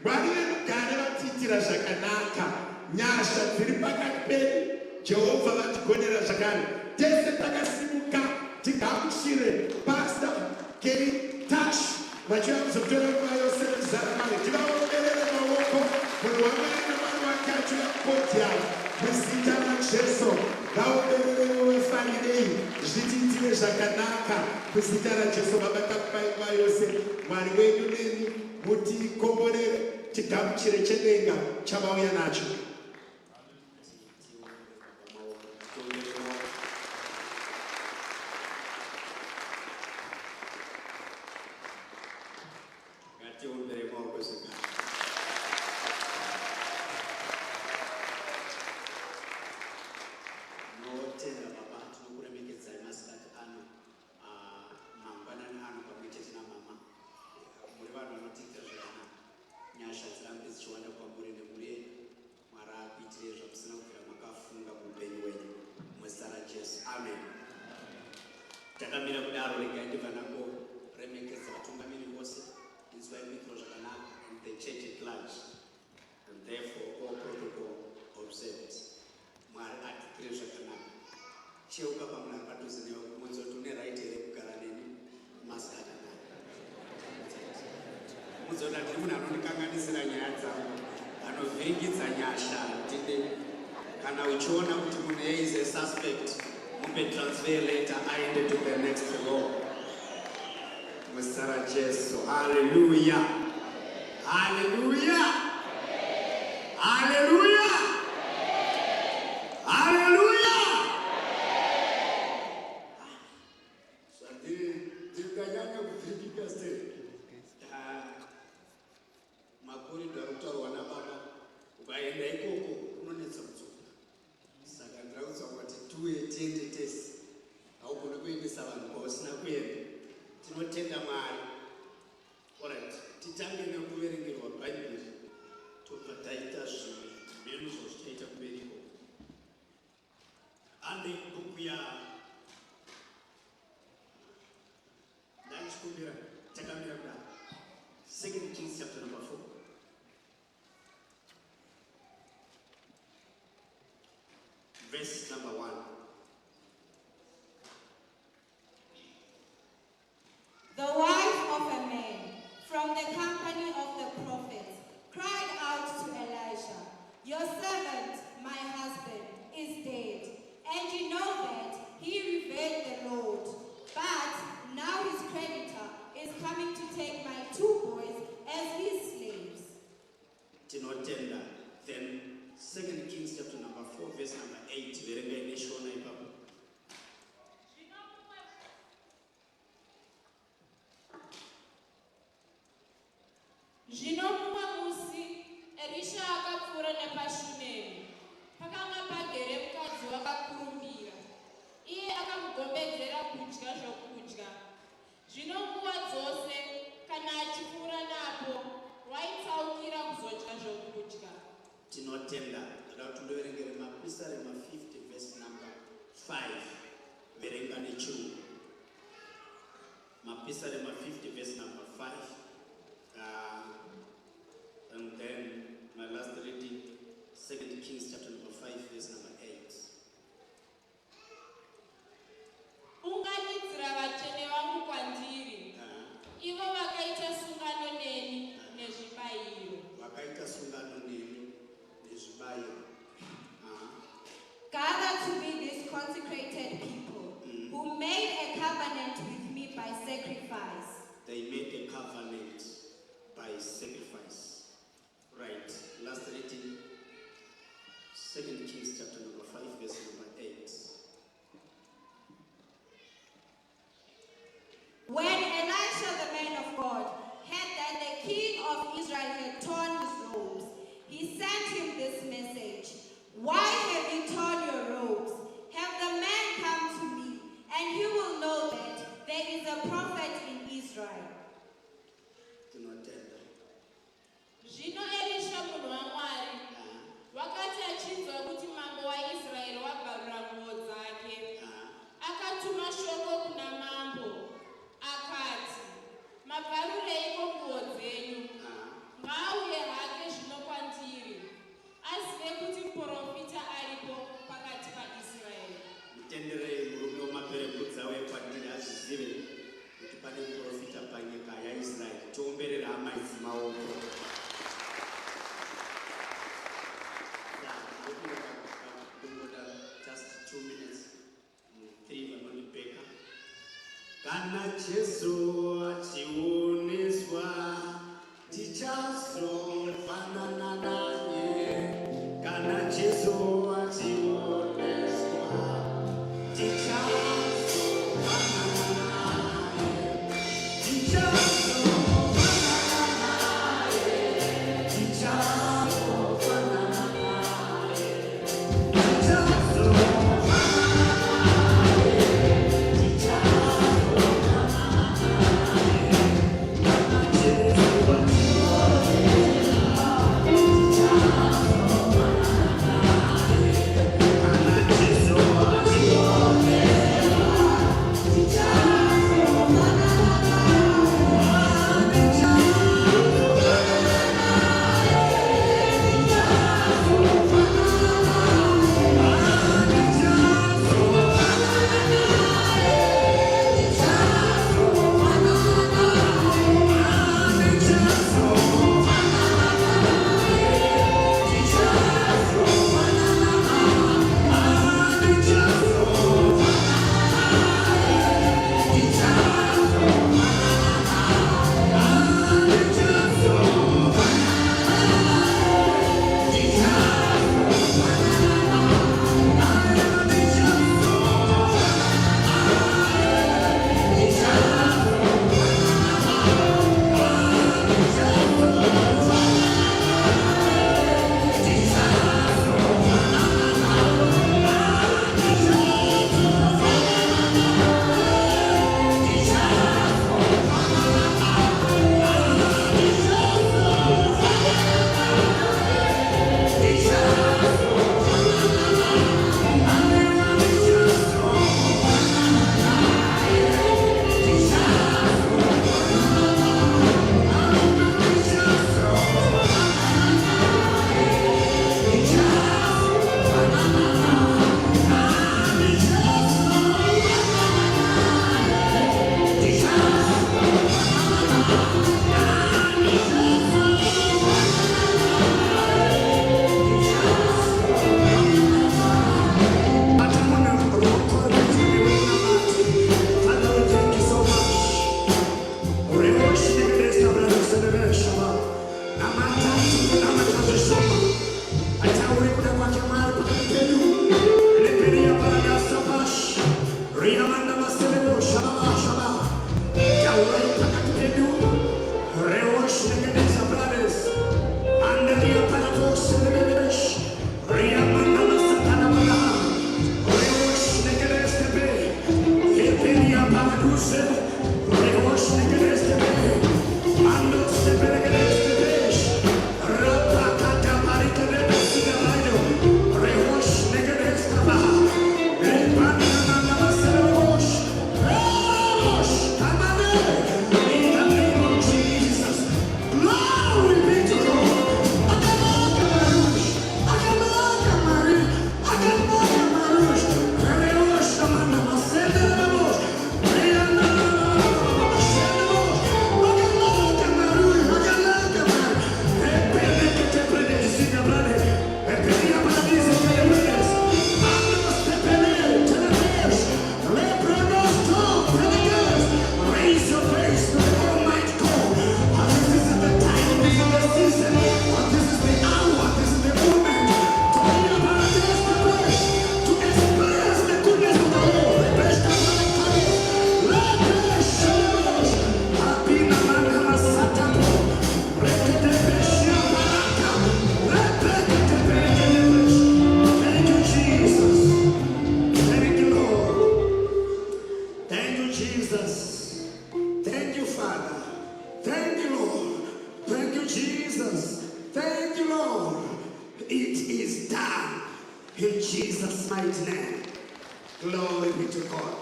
Mwari vemugare vatiitira zvakanaka. Nyasha dziri pakati pedu. Jehovha vatigonera zvakare. Tese takasimuka tigamuchire Pastor Gary Tash. Vachiva kuzotora nguva yose nekuzara mari. Tivaomberere maoko. Munhu wamwari namwari wake achiuya kupodium. Muzita raJesu. Vaomberere wefarirei. Zvitiitire zvakanaka. Muzita raJesu. Baba takupai nguva yose. Mwari wedu nemi mutikomborere. Tigamuchire chedenga chavauya nacho. Takamira kudaro rekaendeva nako remekedza vatungamiri vose inzwai mikro zvakanaka and the church at large, and therefore all protocol observed. Mwari atitire zvakanaka. Cheuka pamunhu ari padhuze newe kumunzi kuti une right here kugara neni masikati anaya. Munzi kuti ndiri munhu anondikanganisira nyaya dzangu, anovhiringidza nyasha tinde. Kana uchiona kuti munhu is a suspect, mupe transfer later aende to the next law. Muzita Jesu. Hallelujah. Hallelujah. Hallelujah. Hallelujah. So ndikanyanya kuvhirikika sei. Makoridho arikutaurwa nababa ukaenda ikoko unonetsa kutsuka. Saka ndirakudzwa kuti tuye tiende tese. Haugoni kuendesa vanhu kwausina kuenda. Tinotenda Mwari. Alright, titange nekuverengerwa Bhaibheri. Tobva taita zvimwe zvimenyudzo zvichaita kubereko. Ande bhuku ndachikumbira takamira kudaro. 2 Kings chapter number 4. Verse number 1. The wife of a man from the company of the prophets cried out to Elisha, "Your servant, my husband, is dead, and you know that he revered the Lord. But now his creditor is coming to take my 2 boys as his slaves." Tinotenda. Then 2 Kings chapter number 4 verse number 8. Verenga ineshona ipapo. Zvino mumwe musi Elisha akapfuura nepaShunemi. Pakanga pagere mukadzi wakakurumbira. Iye akamugombedzera kudya zvokudya. Zvino nguva dzose kana achipfuura napo, waitsaukira kuzodya zvokudya. Tinotenda. Ndada kuti ndoverengere Mapisarema 50 verse number 5. Verenga nechirungu. Mapisarema 50 verse number 5. And then my last reading, 2 Kings chapter number 5 verse number 8. Unganidzira vatsvene vangu kwandiri. Ivo vakaita sungano neni nezvibayiro. Vakaita sungano neni nezvibayiro. Gather to me these consecrated people who made a covenant with me by sacrifice. They made a covenant by sacrifice. Right. Last reading, 2 Kings chapter number 5 verse number 8. When Elisha, the man of God, heard that the king of Israel had torn his robes, he sent him this message: "Why have you torn your robes? Have the man come to me, and he will know that there is a prophet in Israel." Tinotenda. Kana Jesu achioneswa tichazofanana naye. Kana Jesu achioneswa tichazofanana naye. Tichazofanana naye. Tichazofanana naye. In Jesus' mighty name. Glory be to God.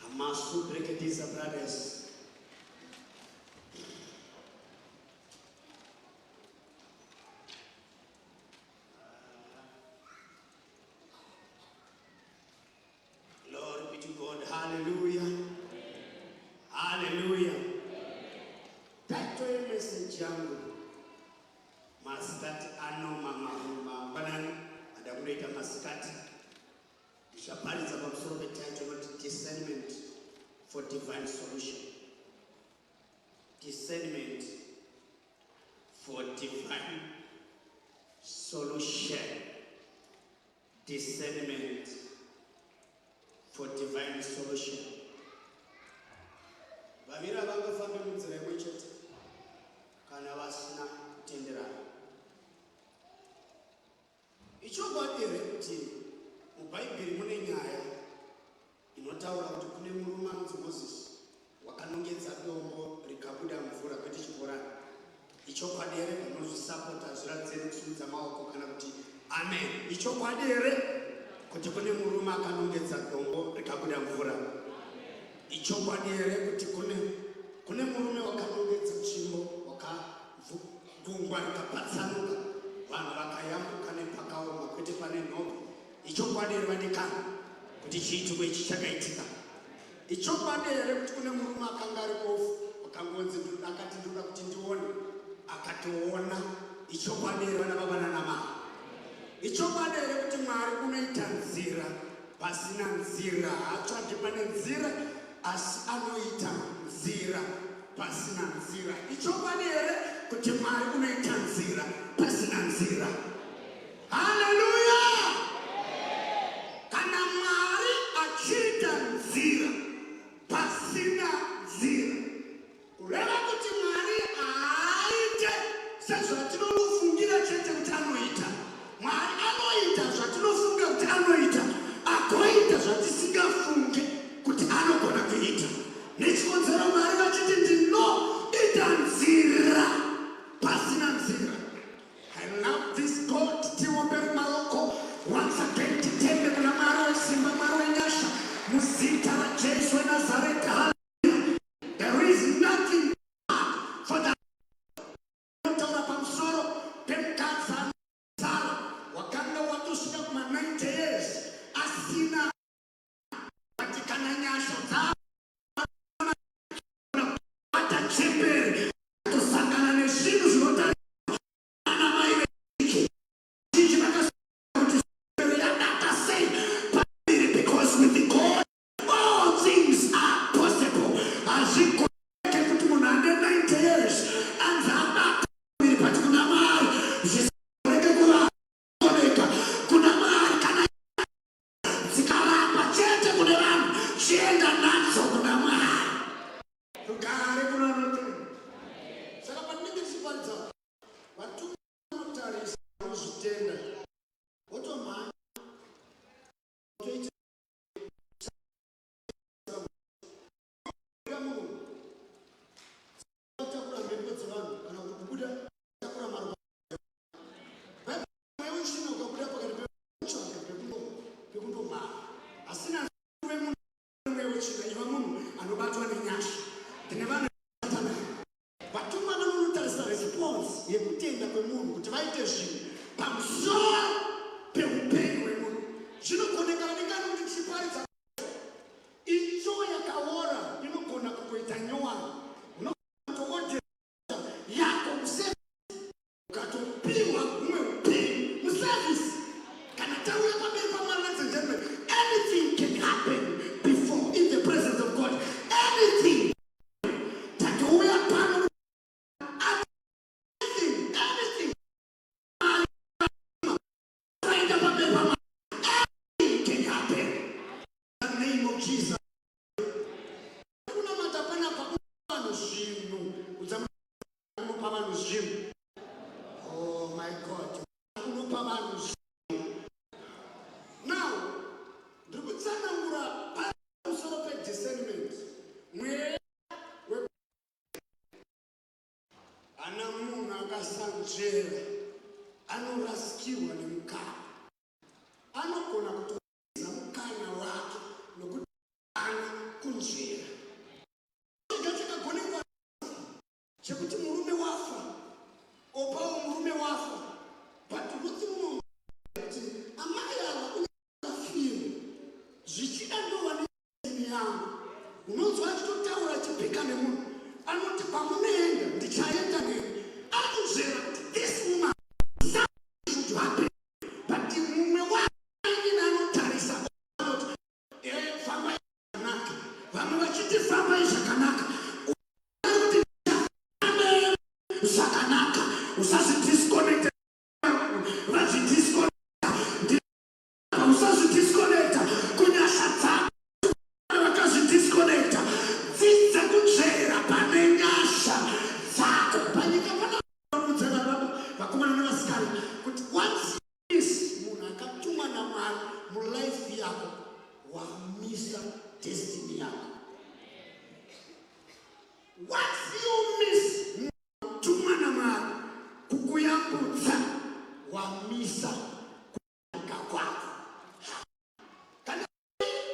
Amasu Breketiza brothers. Glory be to God. Hallelujah. Hallelujah. Title message yangu. Maskati ano mama banani adakuleta maskati. Shapari za divine solution, discernment for divine solution. Vavira vangafamba munzira imwe chete kana vasina kutenderana. Ichokwadi here kuti mubhaibheri mune nyaya inotaura kuti kune murume anonzi Mozisi wakanongedza dombo rikabuda mvura kwete chiborani. Ichokwadi here vanozvisapota zviratidze kusimudza maoko kana kuti amen. Ichokwadi here kuti kune murume akanongedza dombo rikabuda mvura. Ichokwadi here kuti kune murume wakanongedza tsvimbo wakagungwa rikapatsanuka vanhu vakayambuka nepakaoma kwete pane nhobe. Ichokwadi here vadikana kuti chiitiko ichi chakaitika. Ichokwadi here kuti kune murume akanga ari kofu akangonzi akati ndoda kuti ndione akatoona. Ichokwadi here vana baba nana mai. Ichokwadi here kuti Mwari unoita nzira pasina nzira. Haatsvagi pane nzira asi anoita nzira pasina nzira. Ichokwadi here kuti Mwari unoita nzira pasina nzira. Haleluya! Kana Mwari achiita nzira pasina nzira, kureva kuti Mwari haaite sezvatinofungira chete kuti anoita. Mwari anoita zvatinofunga kuti anoita, agoita zvatisingafunge kuti anogona kuita. Nechikonzero Mwari vachiti ndinoita nzira pasina nzira. I love this God. Tiwombere maoko once again titende kuna Mwari wesimba, Mwari wenyasha, muzita raJesu weNazareti. There is nothing for the Taura pamusoro pemukadzi Sara wakanga watosvika kuma 90 years asina patikana nyasha dzavo atachembere tosangana nezvinhu zvinotanga because with God all things are possible. As he connected to 90 years and that kuna Mwari zvisaoneke kuvaoneka, kuna Mwari kana dzikarapa chete kune vanhu chienda nadzo kuna Mwari. Tugare kuna notenda. Saka patinenge tichiparidza vatumwa vanotarisa vanozvitenda votomhanya votoita takura mhepo dzevanhu kana kuti kubuda takura maropa vaiuchina ukabuda pakati peutsvaka pekundomhara asina wemunhu weuchina iva munhu anobatwa nenyasha. Tine vanhu vatumwa vanonotarisa response yekutenda kwemunhu kuti vaite zvinhu pamusoro peupenyu hwemunhu. Zvinogonekana nekana kuti tichiparidza icho yakaora inogona kungoita nyowani. Unotokodera yako musevisi ukatopiwa umwe upenyu musevisi. Kana tauya pamberi paMwari, ladies and gentlemen, anything can happen before in the presence of God. Anything. Tatouya pano anything. Anything can happen. In the name of Jesus. Oh my God. Now, ndikutsanangura pamusoro pediscernment. Ana munhu akasanzvera anorasikirwa nemukana. Anogona kutoisa mukana wake nokuti ana kunzvera. Chakagonekwa chekuti murume wafa, opawo murume wafa, but kuti munhu kuti amai ava unafira zvichida ndova neini yangu. Unonzwa achitotaura achipika nemunhu anoti pamunoenda ndichaenda neni. Akunzvera kuti this woman should happen, but mumwe wake anotarisa kuti famba zvakanaka, vamwe vachiti famba zvakanaka, kuti zvakanaka usasi wamisa kunyika kwako. Kana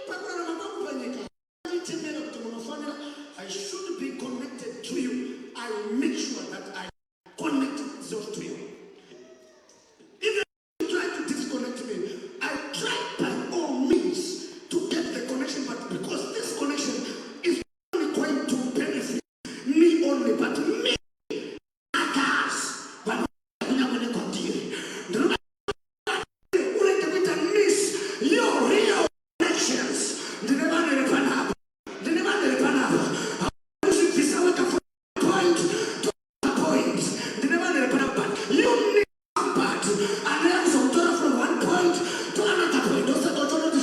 pakurarama kwangu panyika nditendera kuti munofanira, I should be connected to you. I make sure that I connect myself to you. Even if you try to disconnect me, I try by all means to get the connection, but because this connection is only going to benefit me only, but me, others, but not going to continue. Miss your real connections. You need somebody, and then some from one point to another point. Those are the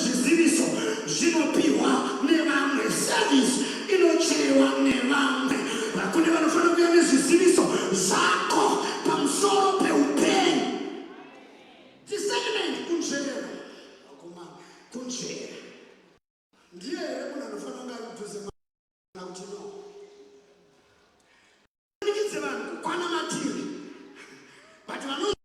Zinopiwa, never service, Inochewa, never. But could never follow me as Ziniso, Zako, Pamsoro, Peupen. The second Kunche, Okuma, Kunche. Dear, I'm not following out to the mountain. But you are not.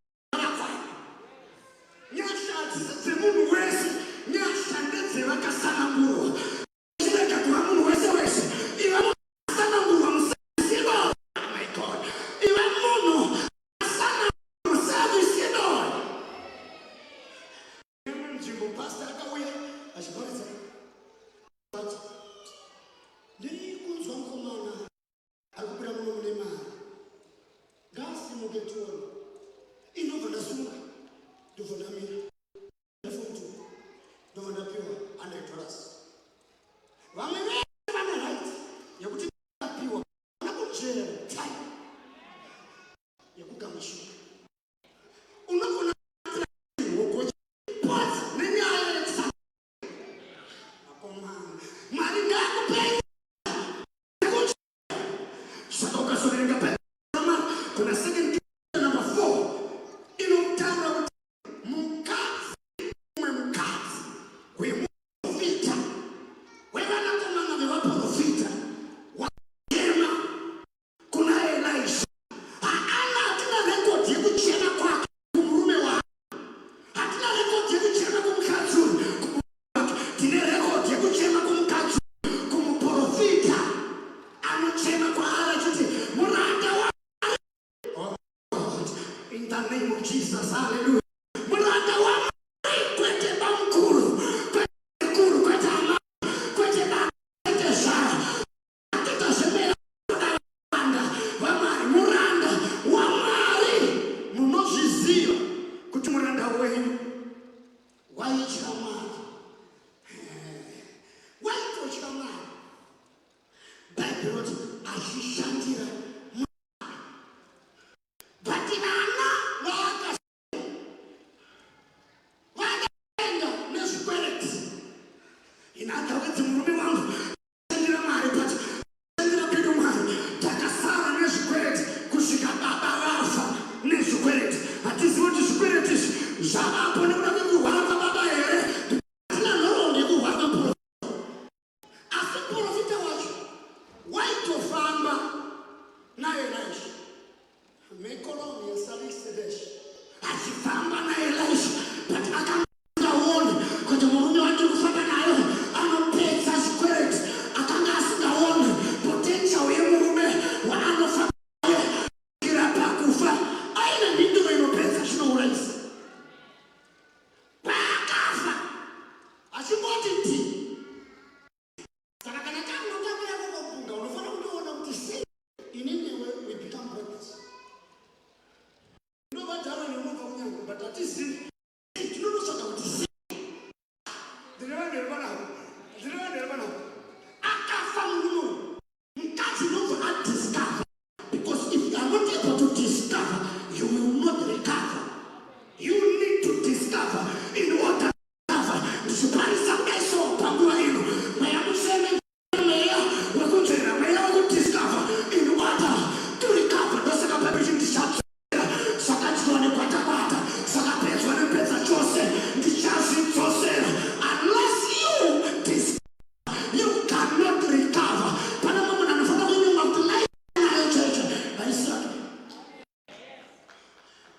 Jesus, hallelujah.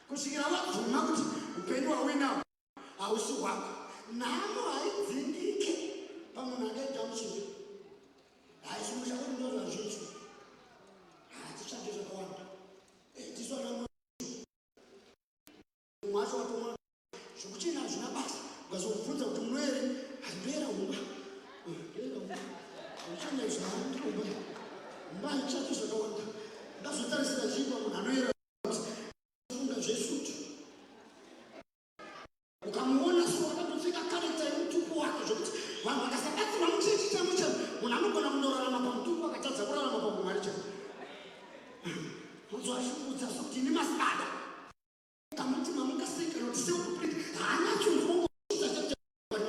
Kushikira watu upenyu hwawina hausi hwako. Nhamo haidzingike pamunhu akaita muchivi. Haisimushauri ndo zvazvizvo. Hatishande zvakawanda. Tiswana mwacho watomwa zvokuchena hazvina basa. Ukazokubvunza kuti muno here handera humba. Uchanya zvaandiromba. Humba haichati zvakawanda. Ndazotarisira chingwa munhu anoera funga zvesutu. Ukamuona so wakatopfeka karekta yemutupu wake zvokuti vanhu vakasabatsirwa muchechi chamo chamo munhu anogona kundorarama pamutupu akatadza kurarama pamumwari chamo. Muzoashungudza sokuti ini masibada kamuti mamukasika noti seukupita haana chunzvongo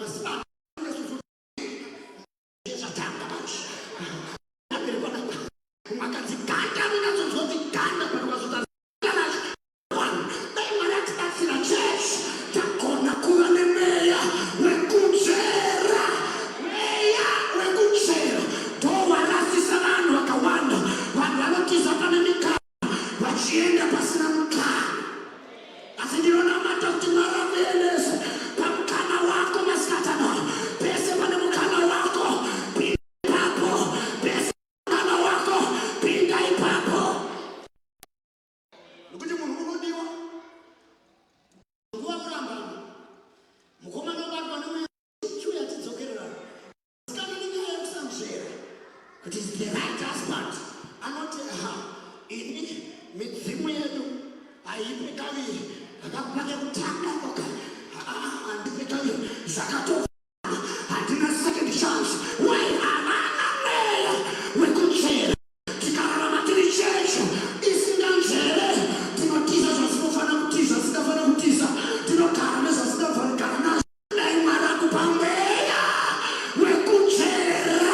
masibada zvezvatanga manje aberekwanaka mwakadzi ganda munazonzoti ganda panokazota dai mwari atibatsira chechi takona kuva nemweya wekudzera ndowarasisa vanhu vakawanda. Vanhu vanotiza pane mikana vachienda pasina mukana. Asi ndinonamata kuti Mwari akuendese pamukana wako masikatana. Pese pane mukana wako pinda ipapo. Pese mukana wako pinda ipapo. Nokuti munhu unodiwa nguva kurambana. Mukomana ubatwa nemweya chiuya tidzokererana. Sikana nenyaya yekusamuzvera kuti is the right husband. Anoti ini midzimu yedu haipi kaviri akakupake kutanga koka handipi kaviri zvakatofana handina second chance. Wai havana mweya wekudzera. Tikararama tiri checho isina njere tinotiza zvasinofana kutiza zvisingafana kutiza tinogara nezvasinofana kugara nazvo. Dai Mwari akupa mweya wekudzera.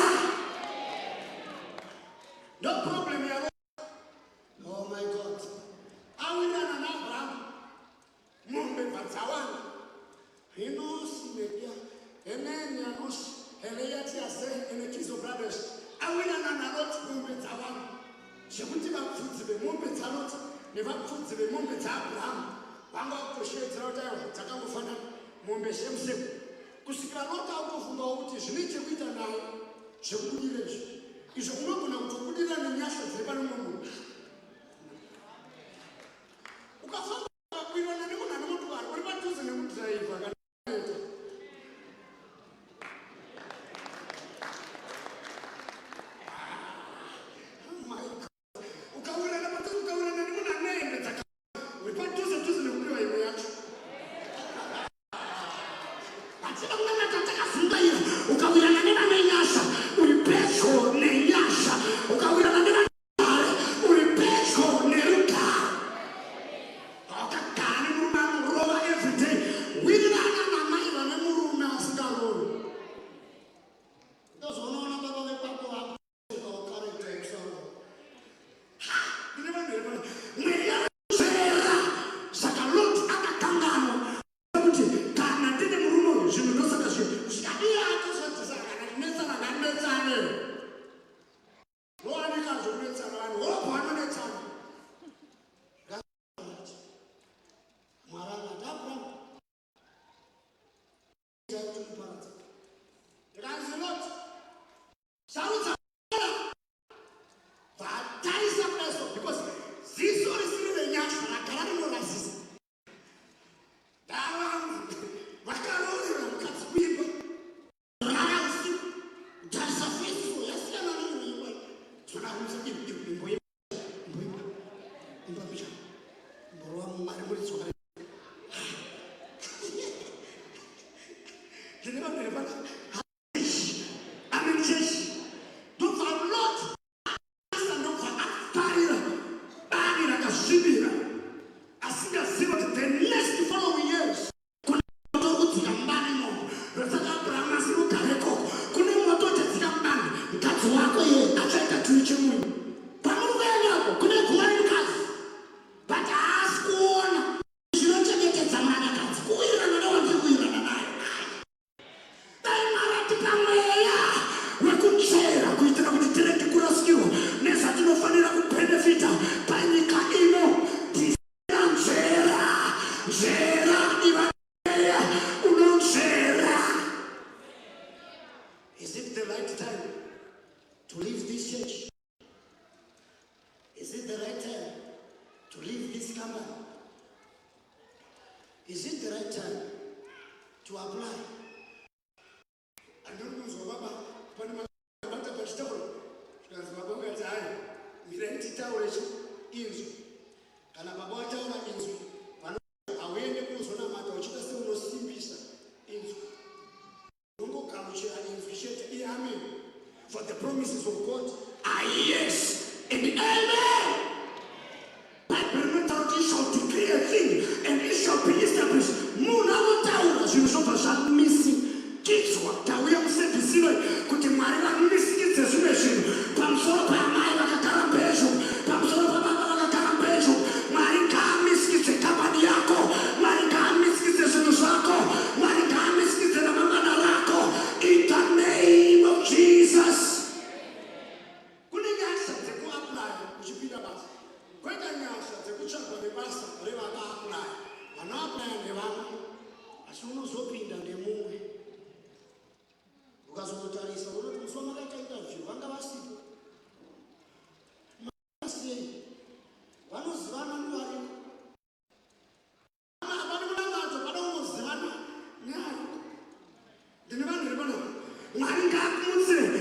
No problem yaro. Oh my God. Awinana naAbraham. Mombe vatsawana. Hinosi media. Eneni anosi. Eleyati yase enekizo brothers. Awinana naLot mombe tsawana. Zvekuti vapfudzi vemombe dzaLot nevapfudzi vemombe dzaAbraham vanga kutoshedzera kuti aiwa dzakangofana mombe shemu. Kusvikira Lot akutofungawo kuti zvine chekuita naye zvekubudira izvi. Izvo unogona kutobudira nenyasha dziri pane mumwe munhu. Ukafamba ukakwirana nemunhu ane motokari uri padhuze nemudhiraivha kana ukawirana nemunhu ane hembe dzaka uri padhuze nekudiwa imwe yacho. Hatina kunamata takazungaira. Ukawirana nevane nyasha uri pedyo nenyasha. Ukawirana nevane mari uri pedyo nerugare. Ukagara nemurume anorova everyday. Wirirana namai vane murume asingarovi. Ndozonoona baba vekwako vakarekta yekusarova. Ndine vanhu vari mweya wekudzera. Saka Lot akakanganwa kuti kana ndine murume uyu zvinhu ndosaka zvikadira atozvadzisa kana kunetsana nganetsane. Nowanika zvokunetsana vanhu wopo vanonetsana. Mwari akati Abraham chakutomuparadza. Ndikanzi Lot sarudza vatarisa kudaizvo because ziso risiri renyasha ragara rinorasisa. Vakaroverera mukadzi kuimba rara usiku kutarisa festival yasiyana neimba zvona kumisa imba picha mboro waMwari muri tsoka. Ndine vanhu vepana amenjeshi ndobva Lot ndobva aparira bani rakasvibira asingaziva kuti the next following years kudzika mbani momo. Rosaka Abraham asirugareko kune moto chadzika mbani. Mukadzi wako ye achaita chinhu chemunhu. Pamuruvenyapo kune guva remukadzi. But haasi kuona zvinochengetedza mwanakadzi kuwirirana newandiri kuwirirana naye. Dai Mwari atipa mweya wekudzera kuitira kuti tirege kurasikirwa nezvatinofanira kubenefita panyika ino. Tisina njera Is it the right time to apply? And don't lose Baba, Panamata Pastoro, because Baba got time. Mirenti Tower is Kalababa Tower is away the Pusona Mato, which is no Simbisa in Lungo Kamucha in Fishette Amen. For the promises of God are yes and amen. Shall decree a thing and it shall be established. Muna Tower, as you shall missing. Kids, what we have said this year, could you marry a missing situation? Pamsora Pamaya Carapejo, Pamsora Pamaya Carapejo, Marica Miskis, Capadiaco, Marica Miskis, Nusaco, Marica Miskis, and Mamanaraco, in the name of Jesus. Could you answer the go apply? Which should be the best. When I answer the good of the pastor, they were apply. And not plan the one as soon as opened and they move. Because of the Taris, I wrote to some other interview. One of us, one was one and one.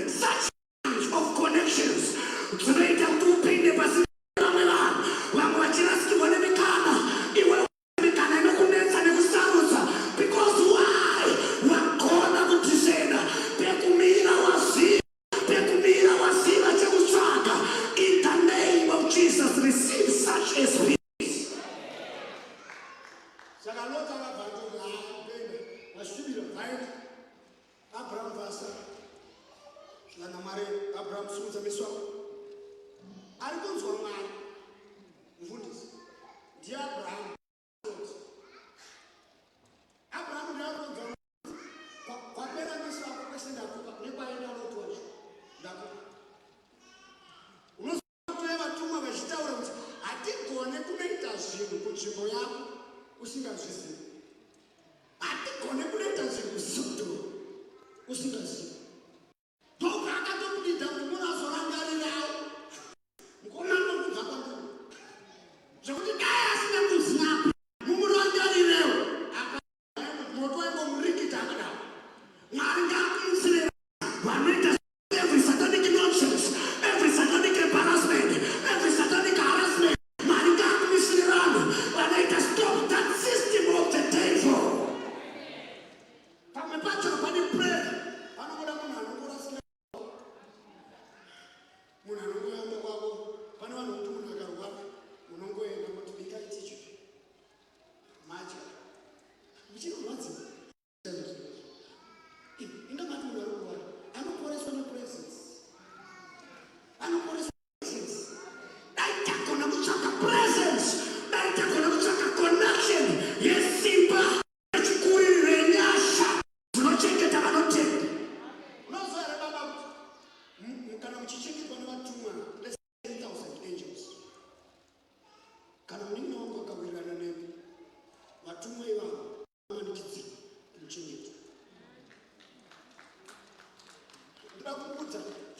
Such of connections to make them to pay the person.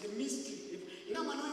The mystery. You know, I'm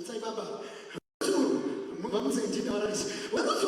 Say Baba. Vamos sentir agora isso. Vamos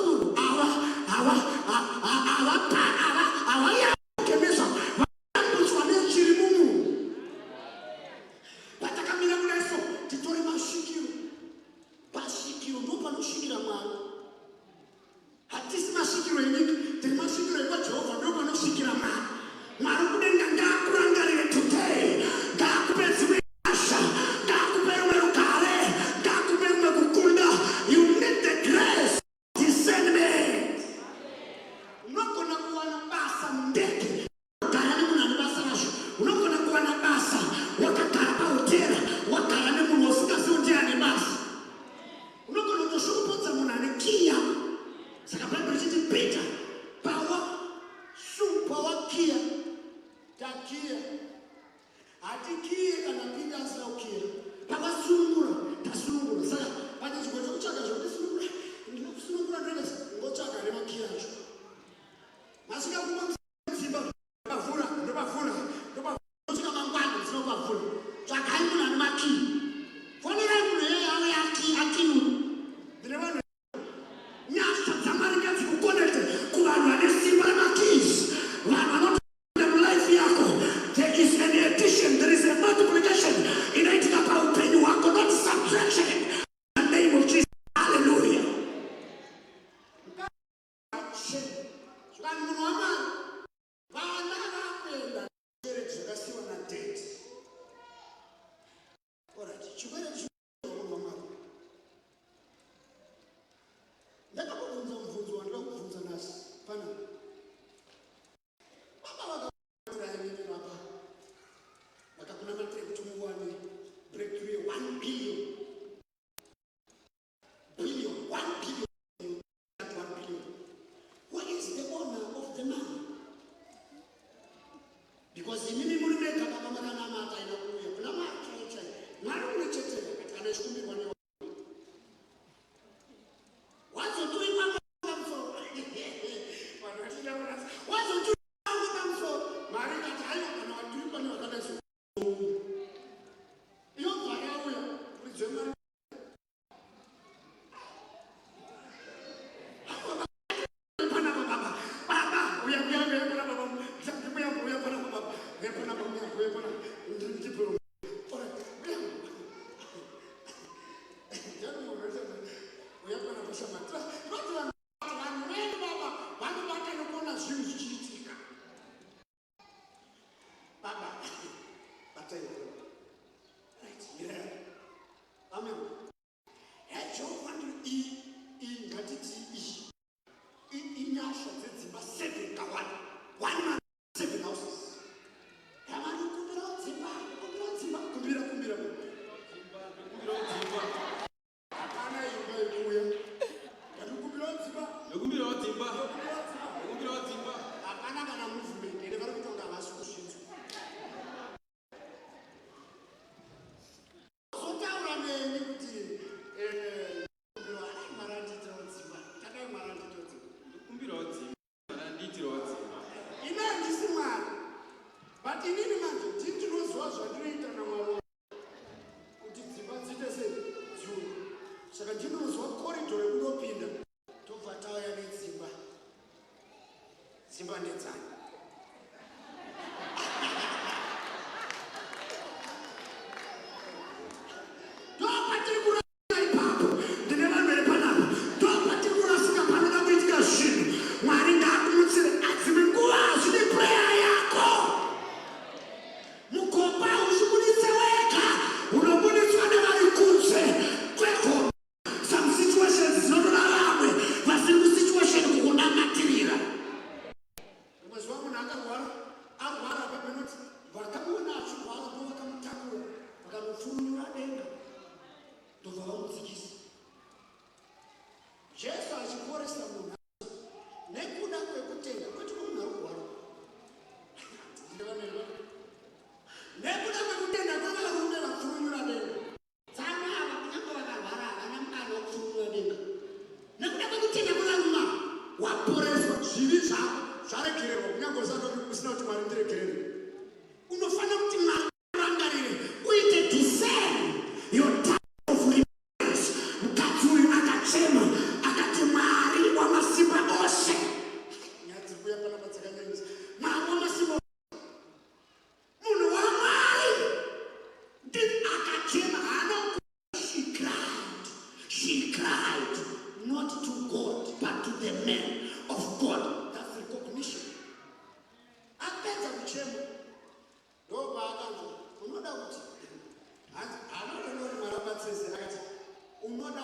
your time of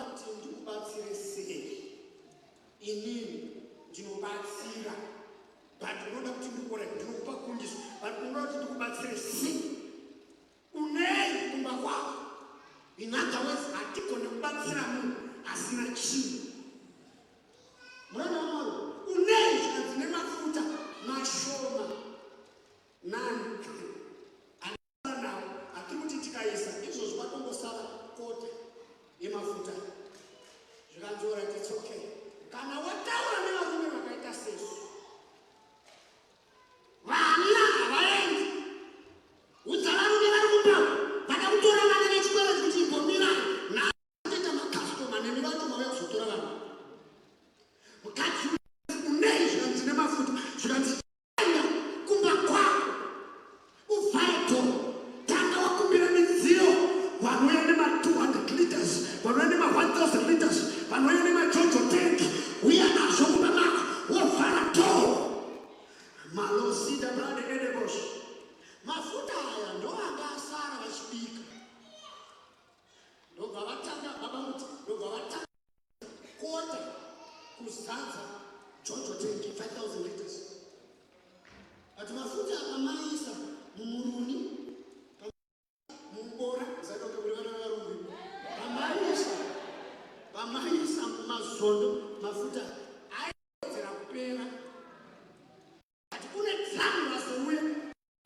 kuti ndikubatsire sei. Inini ndinobatsira. But unoda kuti ndikora ndinokupa kundiso. But unoda kuti ndikubatsire sei. Unei kumba kwako. In other words, hatikone kubatsira munhu asina chinhu. Mwana wamaro, unei zvine mafuta mashoma. Nani? Another now, atikuti tikaisa, izvo zvatongosara kota yemafuta. Zvikanzora it's okay. Kana wataura nevarume vakaita sesu. Vana havaendi. Udzavarume vari kumba. Vada kutora vana vechikoro kuti imbomira. Nakuita makastoma nemi vacho mauya kuzotora vanhu. Mukadzi unei zvikanzi nemafuta. Zvikanzi kumba kwako. Uvhaito. Tanga wakumbira midziyo. Vanouya nema 200 liters. Vanouya nema 1000 liters. Vanouya nema Jojo tank. Uya nazvo kumba mako. Wovhara toho. Malosida brade edebosh. Mafuta aya ndo anga asara vachibika. Ndobva vatanga baba muti. Ndobva vatanga kota kuzadza Jojo tank 5000 liters. Ati mafuta akamaisa mumuruni. Mubora. Zaitoke kuri vana varume. Vamaisa mumazondo mafuta. Aizera kupera. Ati kune dzamu vasouya.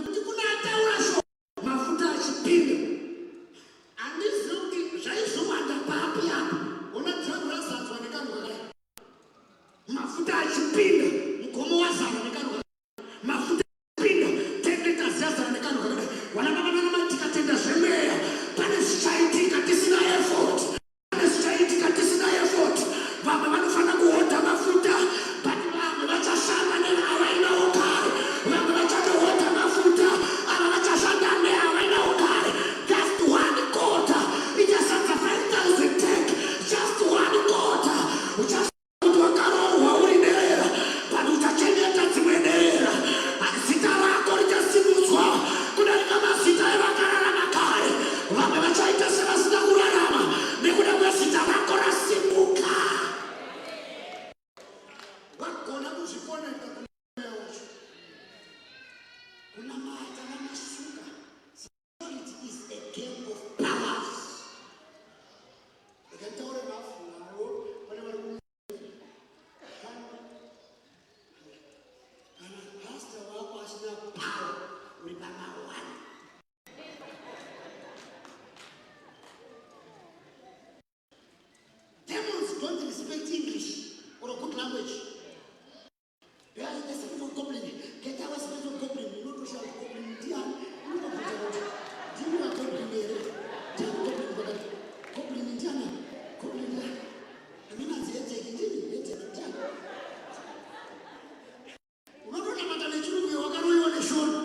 Kuti kuna ataura shoko. Mafuta achipinda. Handizivi kuti zvaizowanda papi apa. Ona dzamu razadzwa nekanhu kakadai. Mafuta achipinda. Mugomo wazara nekanhu kakadai. Mafuta achipinda. Tendeta zazara nekanhu kakadai. Wana baba nana matikatenda zvemeya. Pane zvichaitika tisina effort. Vamwe vanofana kuhodha mafuta, but vamwe vachashanda nevavaina ukare. Vamwe vachatohodha mafuta, ava vachashanda nevavaina ukare. Just one quarter, ichazadza 5000 tank. Just one quarter, uchashanda kuti wakarohwa uri nehera, but uchachengeta dzimwe nehera. Zita rako richasimudzwa kudarika mazita evakararama kare. Vamwe vachaita sevasina kurarama nekuda kwezita rako rasimuka. Vakona kuzvikonekta kuna wacho. Kuna mata vanasuka. Spirituality is a game of powers. Ndakataura mafu nawo pane vari kana pastor wako asina power uri pamawani. Demons don't respect English or a good language. There is the spirit of goblin. Get our spirit of goblin. You know to shout goblin. Dian. You know to shout. Do you know goblin? Dian goblin. Goblin Indiana. Goblin. I mean, I'm saying take it. Dian. Unaona kama tanechuru kwa wakaroyo waneshona.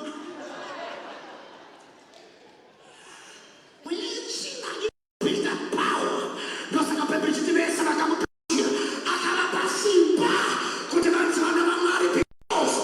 Mwenye china give that power. Ndio saka pepe chitivesa kama akala pasimba. Kuti vanzana vamwari because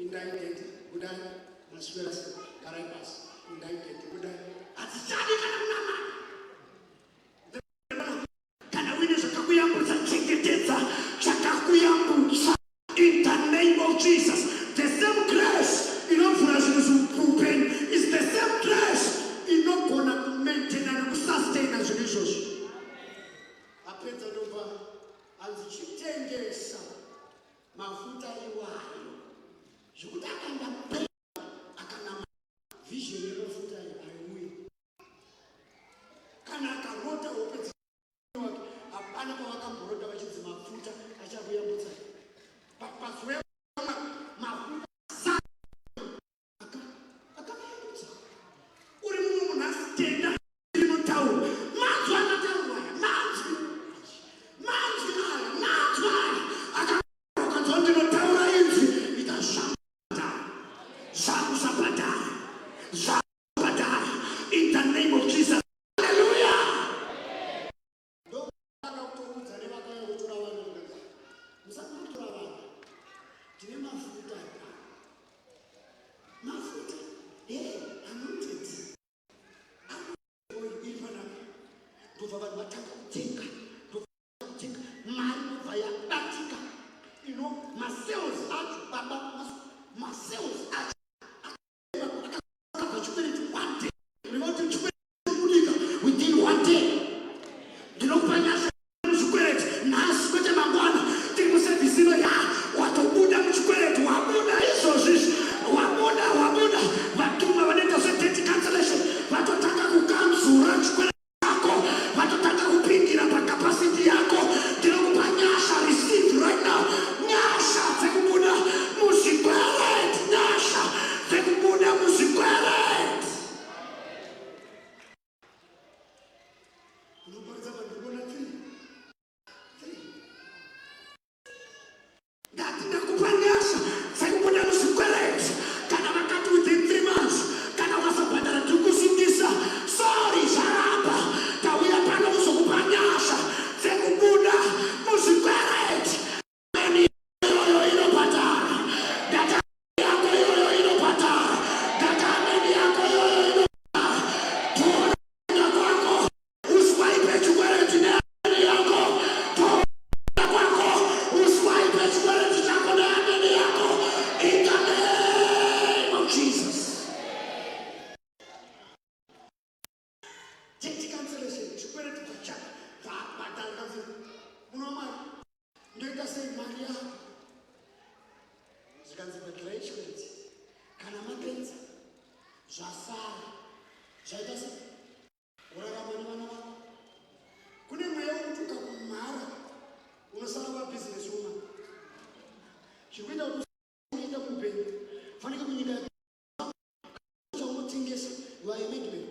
Undaigete kudai maswelsi karaipas undaigete kudai atichadi kana kunama kana wine zvakakuyambutsa chengetedza chakakuyambutsa in the name of Jesus. The same grace inovhura zvinhu zviupenyu is the same grace inogona kumaintaina nekusustaina zvinhu izvozvo. Apedza ndobva anzi chitengesa mafuta iwayo zvekuti akaenda akana vision yemafuta aiuya kana akarota hope wake hapana pavakamborota vachidzi mafuta achakuyambutsa pazuva mafuta akayambutsa uri mumwe munhu asitenda rinotaura manzwi anataurwa manzwi akanzwa ndinotaura inzwi ita zvakuzabhadhara in the name of Jesus. Hallelujah. Ndokutodza nevakautora vanhu musakutora vanhu tine mafuta anointed iri panapa ndobva vanhu vatanga kutenga mari nobva yabatika masales acho baba masales acho akabva chikweleti one day ndinoti chikweleti kudika within one day ndinokupa nyasha muchikweleti nhasi kwete mangwana tiri muservisino watobuda muchikweleti wabuda izvozvizvi wabuda vatuma vanoita zvedeti cancellation vatotanga kukanzura chikweleti chako vatotanga kupindira pakapasiti yako ndinokupa nyasha receive right now nyasha dzekubuda muzvikweleti nyasha dzekubuda muzvikweleti unoparidza vanhu vona 3 ndakupa nyasha dzekubuda muzvikweleti kana vakati within 3 months kana ukasabhadhara tirikusungisa sorry zvaramba tauya pano kuzokupa nyasha dzekubuda muzvikweleti iyoyo inobhadhara data yako iyoyo inobhadhara data ameni yako iyoyo inobhadhara toona kwako uswaipe chikweleti neameni yako toona kwako uswaipe chikweleti chako neameni yako in the name of Jesus. Take cancellation chikweleti pachako vabhadhara unomari ndoita sei mari yako zvikanzi bhadharai chikweleti kana mapenza zvasara zvaita sei urarama nevana vako kune mweya wekuti ukakumhara unosara wabhizinesi woman zvikuita kuti unoita muupenyu fanike kunyika chaunotengesa vaemegmen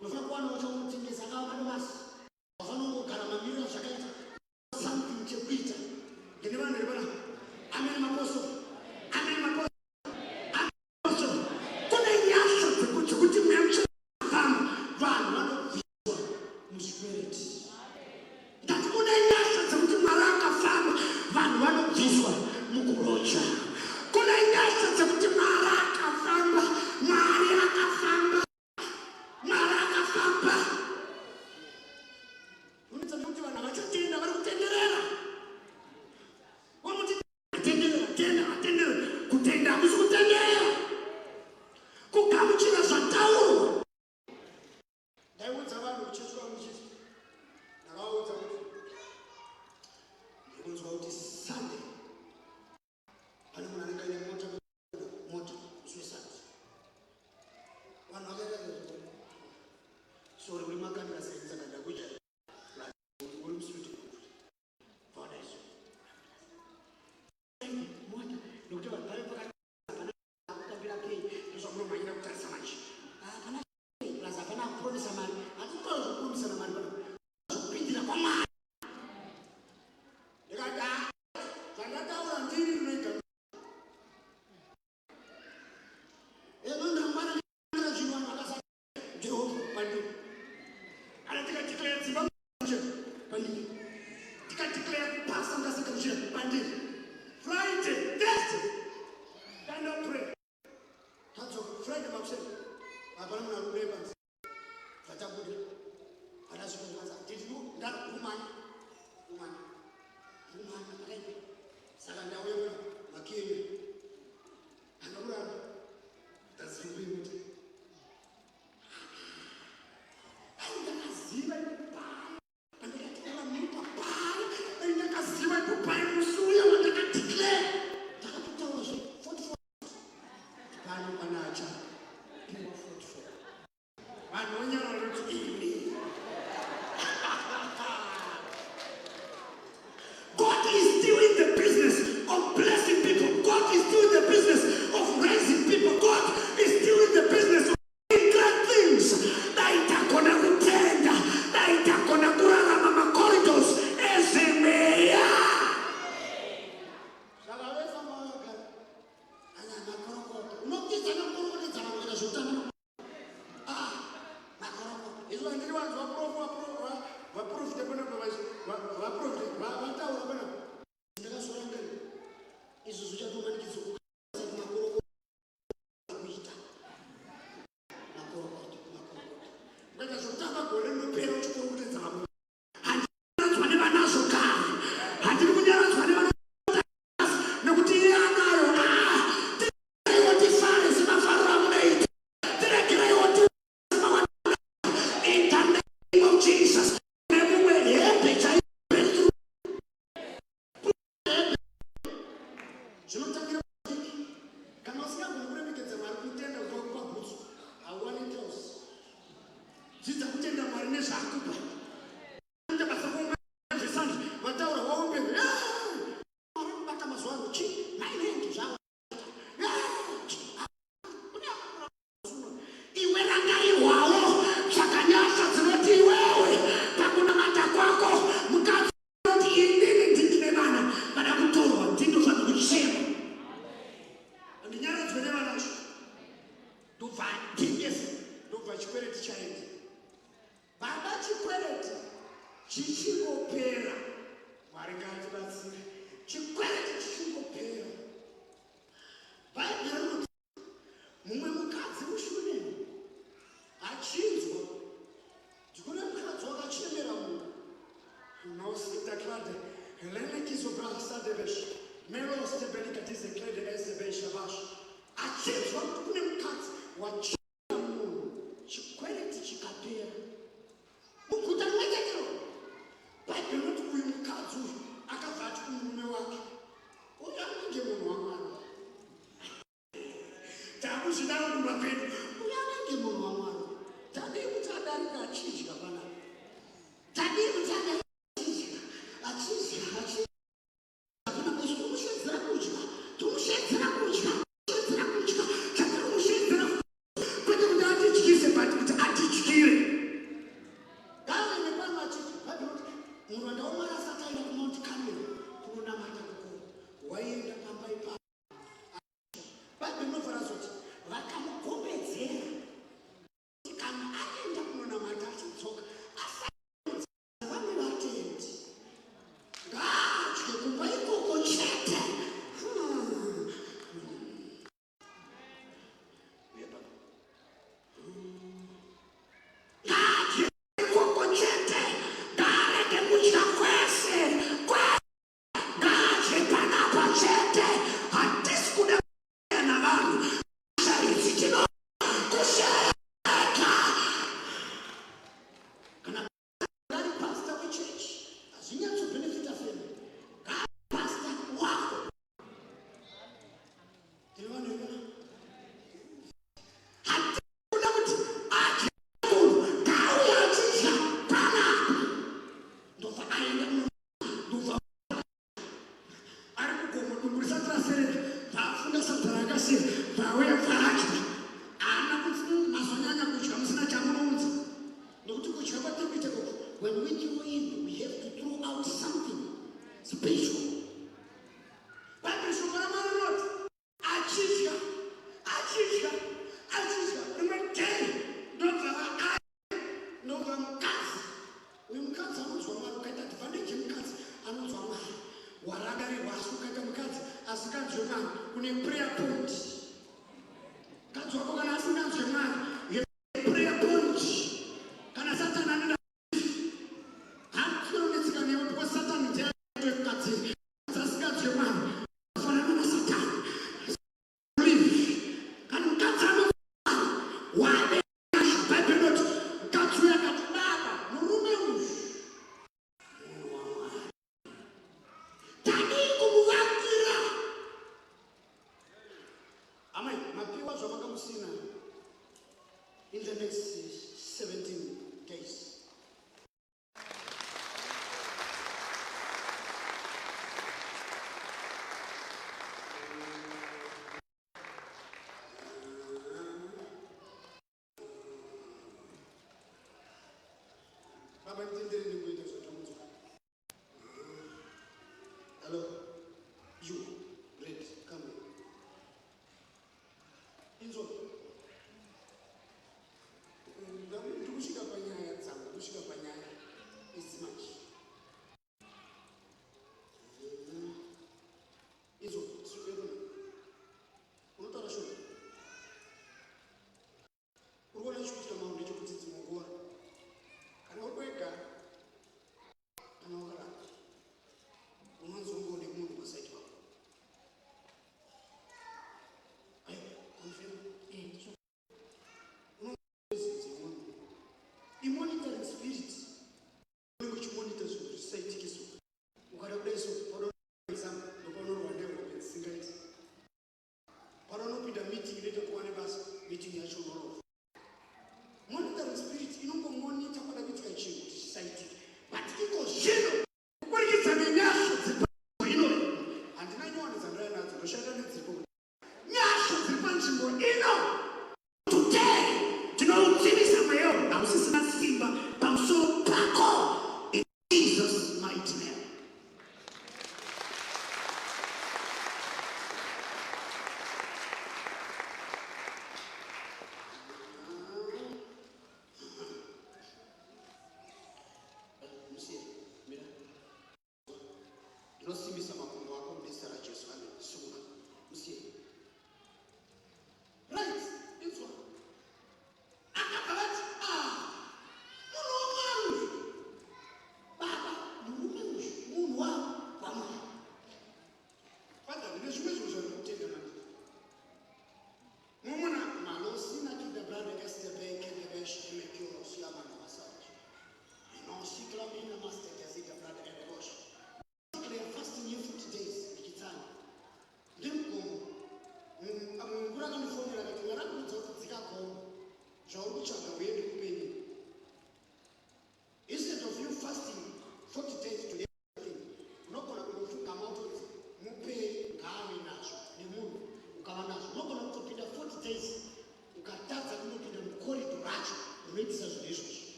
unofana kuwanawo chaunotengesa akava madomasi wafanongogara mamiriro zvakaita something chekuita ndine vanhu vari pana ameni mapostori kune nyasha dzekuti mwemuchafamba vanhu vanobviswa muzvikwereti ndati kune nyasha dzekuti mwari akafamba vanhu vanobviswa mukurocha kune nyasha dzekuti mwari akafamba unodza nekuti vanhu havachatenda vari kutenderera wamuti tenderera kutenda hakusi kutenderera kugamuchira zvataurwa ndaiudza vanhu kuchechi vangu chiti ndakavaudza kuti ndikunzwa kuti Sunday pane munhu anenge aine mota suicide vanhu vakaita sori uri makamira sainza kanda kuja uri musuti vaona izvo mota nokuti vanhu vave pakakutambira pei ndozvamunomhanyira kutarisa manje hapana plus hapana kupromisa mari hatitaura zvokupromisana mari pana zvokupindira kwamwari ndikati zvandataura ndiri rinoita enondamwana zvinhu vanhu vakasa Jehovha pandiri kana tikadeclare dzimba pandiri tikadeclare pasta ngasekauchira pandiri Friday Thursday Hapana munarume panzi. Vatabuda. Vanazvikonzvanza. Did you that woman? Right? Saka ndauya makini. Anakurana. That's the way it is. Ndakaziva kupai. Ndakatema mupa pai. Ndakaziva kupai musuya wandakadeclare. Ndakatotaura 44. Pano panacha. Pino 44. Vanhu vonyara kuti ini. God is still in the business of blessing people. God is still in the business of raising people. God is still in the business of doing great things. Naitakona kutenda, naitakona kurarama macorridors ezemeya. Zvakavesa mawaka. Anya makorokota. Unokisa nakorokota dzavangana zvotana. Makorokota. Izvo ndiri vanhu vaprofita pana vaprofita vataura pana. Ndakasora ngani. Izvo zvichatomanikidzwa kusati makorokota kuita. Makorokota. Ngati zvotamba gore rinopera uchikorokota dzavo. Handinyaradza nevanazo kare. Handiri kunyaradzwa nevanazo nekuti iye anayo. Tiregerei tifare semafariro amunoita. Tiregerei tiwane in the name of Jesus. Nemumwe hembe chaiperu. Zvinotangira kuti kana usingagoni kuremekedza Mwari kutenda kwakupa bhutsu hauwani close. Dzidza kutenda Mwari nezvaakupa. Ita basa kumwe zvisandi vataura waombe. Mwari kubata mazuva ano chi 9 zvavo. Iwe rangairwawo zvakanyasa dzinoti iwewe pakunamata kwako mukadzi unoti inini ndine vana vada kutorwa ndindo zvandikuchema. Handinyaradzwe nevanacho. Ndobva ndingese ndobva chikwereti chaenda. Baba chikwereti chichingopera. Mwari ngatibatsire. Chikwereti chichingopera. Bhaibheri rinoti mumwe mukadzi muShunemu achinzwa ndikune mukadzi wakachemera munhu. Nousitaklade Helenekizo Brasadevesh Meros Tebelikatize Klede Esebesh Vash. Achinzwa kuti kune mukadzi wachemera munhu. Chikwereti chikapera. Muguta rimwechete. Bhaibheri rinoti uyu mukadzi uyu akabva ati kumurume wake, uyu anenge munhu waMwari. Takuzvidaro kumapeni. Uyu anenge munhu waMwari. Tadii kuti adarika achidya panapa. Tadii kuti adarika achidya. Apana kuti tomushedzera kudya. Chatiri kumushedzera kwete kuti atidyise but kuti atidyire. Gave nepano achiti Bhaibheri kuti muranda waMwari asati aenda kuMount Carmel kunonamata kukuru. Waienda pamba ipapo. Bhaibheri rinovhara kuti vakamugombedzera kana aenda kunonamata achidzoka asati vamwe vatendi. Ngaadye kubva ikoko chete. Ngaadye ikoko chete. Ngaarege kudya kwese. Ngaadye panapa chete. Hatisi kuda na vanhu. Sharidzi tino kusheka. Kana ngari pastor wechechi hazvinyatsobenefita femi. Ngari pastor wako. Tinoonekana. Hatisi kuda kuti adye munhu ngauye achidya panapa. Ndobva aenda ndobva ari kugomo dumburisa trasereka vaafunda sadza rakasiya vauya paadya. Haana kuti mazonyanya kudya musina chamunounza. Nokuti kudya kwatiri kuita kuti when we throw in we have to throw out something special. Bhaibheri shoko raMwari rinoti achidya. Rimwe day ndobva mukadzi. Uyu mukadzi anonzwa Mwari ukaita advantage yemukadzi anonzwa Mwari. Waragarirwa asi ukaita mukadzi asinganzwe Mwari une prayer point. Mukadzi wako kana asinganzwe Mwari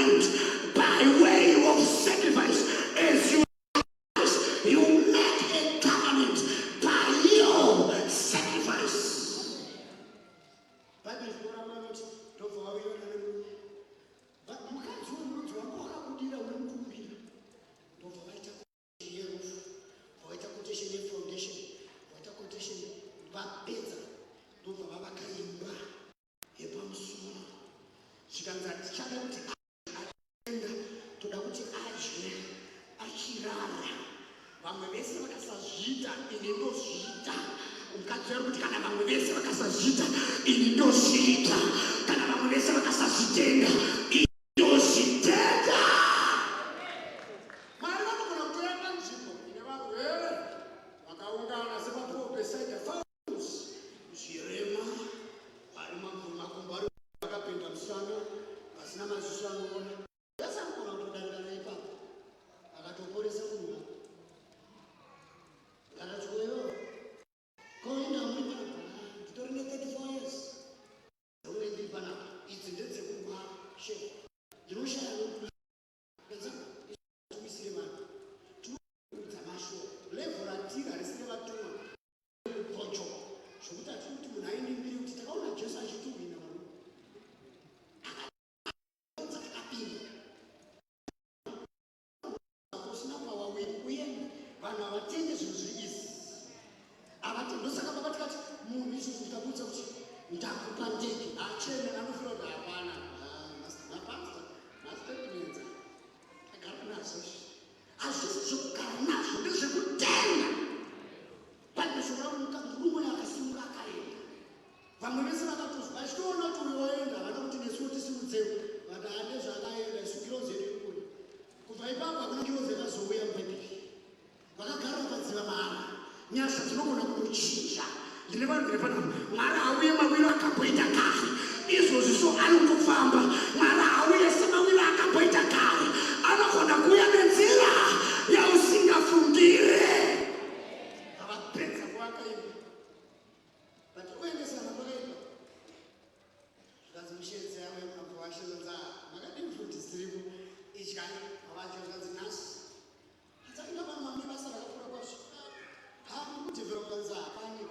covenant by way of sacrifice. As you make a covenant by your sacrifice. Bible is not about don't for how you know. But you can't do it. You are not how to deal with it. Don't for it for it quotation foundation, for it quotation back better. Don't for Baba Kayimba. Epamsu. She can that challenge to the which achirara. Vamwe vese vakasazvita ini ndozvita. Ukati uri kuti kana vamwe vese vakasazvita ini ndozvita. Kana vamwe vese vakasazvitenga ini ndozvitenga. Mwari vanogona kutora panzvimbo ine varwere vakaungana semaprofesaita thousands. Zvirema vari makumbo ari vakapenda musana pasina maziso anoona. Vese vanogona kutodarika naipapo akatoporesa munhu. Akatyoyo koenda muri panapa nditori ne34 years. Ndouye ndiri panapa idzi ndedzekumwa shefu ndinoshaya nokupenza tumisire vanhu tunoudza mashoko level ratiri harisine vatumwa kupocho zvokuti hatiri kuti munhu aindimbiri kuti takaona Jesu achituhwina vanhu akapinda kusina pawawiri uye vanhu havatende zvinhu zviri izvi havatende. Ndosaka pakati kati munhu izvozvo ndikabudza kuti ndakupa ndege achene anofira kuti hapana mapasta mastatemenza agara nazvo hazvisi zvokugara nazvo ndezvekutenga. Pane shoko rumwe akasimuka akaenda. Vamwe vese vakatozwa vachitoona kuti uyo waenda havana kuti nesuwo tisimudzeu vati hande zvakaenda isu kirozi yedu ikuri. Kubva ipapo hakuna kirozi yakazouya mubhedheri. Vakagara vakadziva mara nyasha dzinogona kuchinja. Ndine vanhu ndiri panapa Mwari hauye mawiro akamboita kare. Izvozvi so anotofamba. Mwari hauye semawiro akamboita kare. Anogona kuuya nenzira yausingafungire. Avapedza kuvakaima vatikuendesa napakaima zvikanzi mushedzi yawe mapowashezanza makadini futi dziripo ityai avacho zvanzi nhasi atsainda vanhu vamwe basa rakakura kwazvo hamudhevheropanza hapani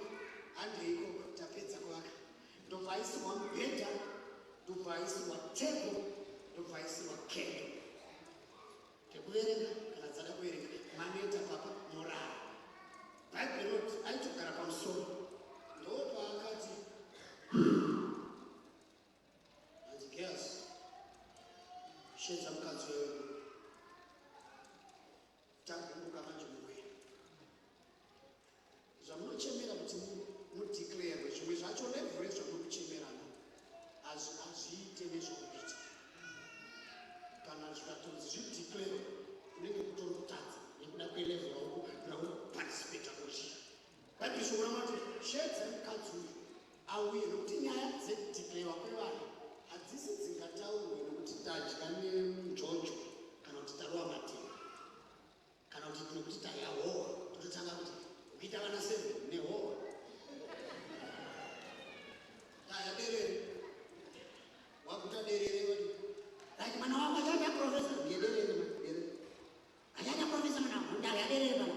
handeiko tapedza kuvaka ndobva aisirwa mubhedha ndobva aisirwa tebo ndobva aisirwa kendo tekuverenga kana dzada kuverenga maneta papa morara Bible not aitogara pamusoro ndopaakati anzi Gehazi shedza mukadzi wewe takumbuka manje mukwena zvamunochemera kuti mudeclare zvimwe zvacho levhre zvamunochemerana hazviite nezvokuita kana zvikatonzi zvideclare unenge kutorotadza nekuda kwelevhre raunoparticipata kuchia. Bible shoko ramati shedza mukadzi uyu auye nokuti nyaya dzekudeclarewa kwevanhu hadzisi dzingataurwe nokuti tadya nenjojo kana kuti tarova matema kana kuti nokuti tayahowa tototanga kuti kuita vana 7 nehowa taya derere wakuta derere like mwana wangu achanya profesa ngederere derere achanya profesa mwana wangu ndaya derere bana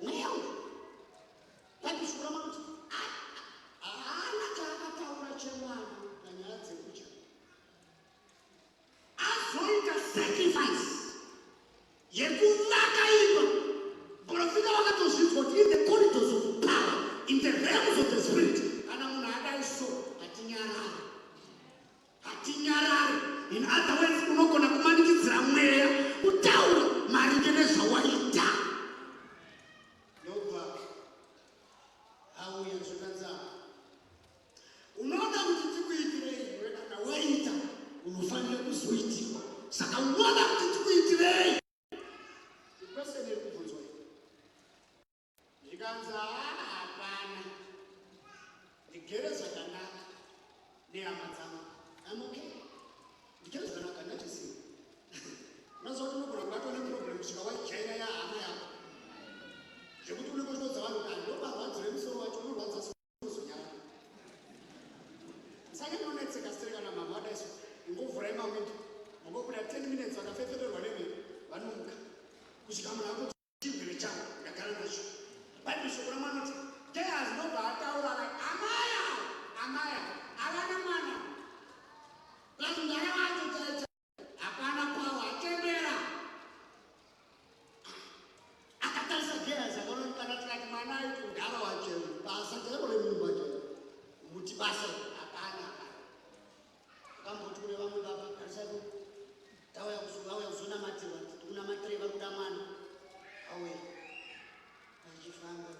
mweya uyu pakishura makuti haana chaakataura chemwana panyaya dzekudya azoita sacrifice yekuvaka imba. Profita vakatozvidzwa kuti in the corridors of power, in the realms of the spirit, kana munhu adai so hatinyarari. In other words, unogona kumanikidzira mweya utaura maringe nezvawaita. Ndobva auya zvakanza unoda kuti tikuitirei iwe kana waita unofanira kuzoitirwa. Saka unoda kuti tikuitirei kwesene kubvunzwa zvikanzi hapana ndigere zvakanaka nehama dzangu I'm okay ndigere zvakanaka ndachisiya unoziva kuti unogona kubatwa neproblem kusvika waijaira yahama yako zvekuti unekotodza vanhu kandi ndomarwadzire musoro wacho unorwadza sozonyara saka ndone vanonetseka sirekana mama wadaiso ngovhurai mawindo vangobuda 10 minutes vakafefeterwa nemhepo vanomuka kusvika munhu ako chirwere chavo ndagara nacho bhaibheri shoko ramanoti gehazi ndobva ataura akati amaya avana mwana lati mwana wacho chaita hapana kwawo atendera akatarisa gehazi akaonekana tikati mwana aiti udhara wacho basa chairoremumba chao muti basa hapana akamboti kune vamwe baba karisai tauya kuzonamatira tikunamatirei vari kuda mwana auya achifamba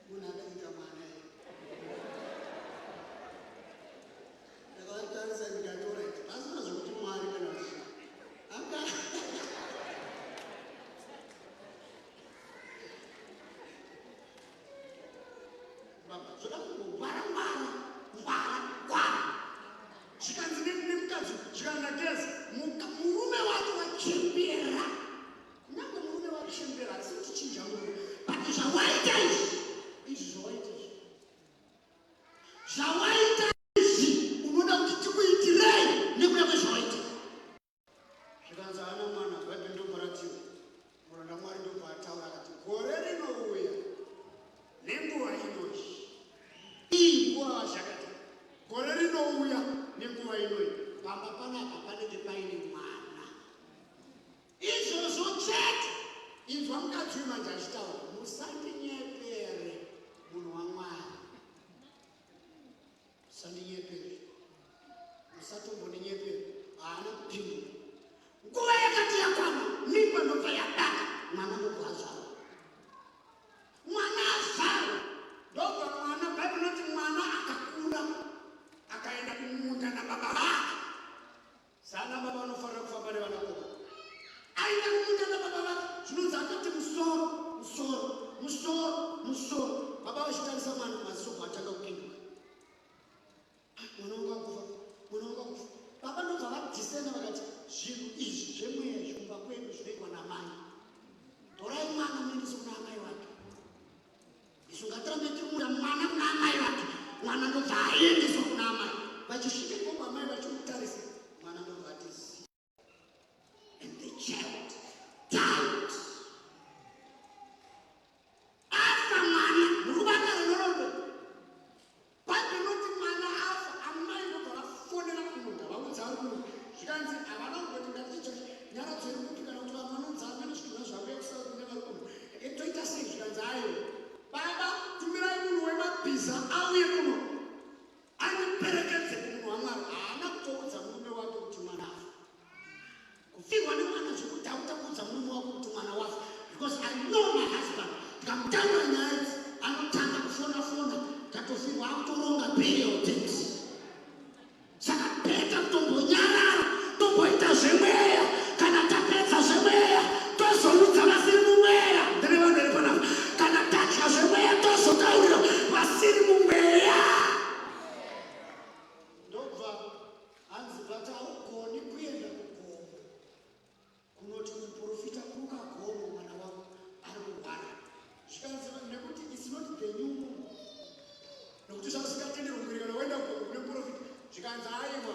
munhu akaita mwana ndakavatarisa ndikatora iti pasina zvokuti mwari kana anga baba zvoda kungogwara zvikanzi nemukadzi zvikanzi gezi murume wacho wachembera nyange murume wachembera asi kutichinja murume but zvawaita izvi zvawaita izvi unoda kuti tikuitirei nekuda kwezvawaita zvikanzi hana mwana bhaibheri ndobharatiwa muranda mwari ndobva ataura akati gore rinouya nenguva inoi iyi nguva zvakati gore rinouya nenguva inoi pamba panapa panenge paine mwana izvozvo chete inzwa mukadzi wemanje achitaura musandinyepere munhu wamwari musandinyepere musatomboninyepere haana kupindura nguva yakati yakwana mimba ndobva yadaka mwana ndobva azvarwa mwana azvarwa ndobva mwana bhaibheri noti mwana akakura akaenda kumunda nababa vake sana baba vanofanira kufamba nevanakoma aenda kumunda nababa vake zvinonzi akati musoro baba vachitarisa mwana masoko atanga kupinduka mwana wangu akufa baba ndobva vadhisena vakati zvinhu izvi zvemweya zvikumba kwedu zvinoitwa namai torai mwana muendese kuna amai vake isu ngatirambe tirimura mwana kuna amai vake mwana ndobva aendeswa kuna amai vachisvike komba amai vachimutarisa mwana ndobva atiziva and the child died afa mwana ruvaka renorondo bhaibheri noti mwana afa amai ndobva vafonera kumunda vaudza ari kumunda zvikanzi havana kungoti ngaticho nyara dzedu kuti kana kuti vamwe vanonzi amene zvitunha zvavo yakusara kune vari kuno toita sei zvikanzi ayo baba tumirai munhu wemabhiza auye kuno aniperekedze kumunhu wamwari haana kutoudza murume wake kuti mwana afa kufirwa nemwana zvekudhauta kuudza murume wake kuti mwana wafa because I know my husband ndikamutaura nyaya idzi anotanga kufona tatofirwa akutoronga burial tax saka beta kutombonyarara tomboita zvemweya kana tapedza zvemweya tozoudza vasiri mumweya ndine vanhu vari panapa kana tatya zvemweya tozotaurira vasiri mumweya ndobva hanzi bata augoni kuenda kugomo kunoti muprofita kukagomo mwana wako ari kurwara zvikanzi nekuti it's not the new nokuti zvakusingatenderwi kurirana waenda kugomo kune muprofita zvikanzi aiwa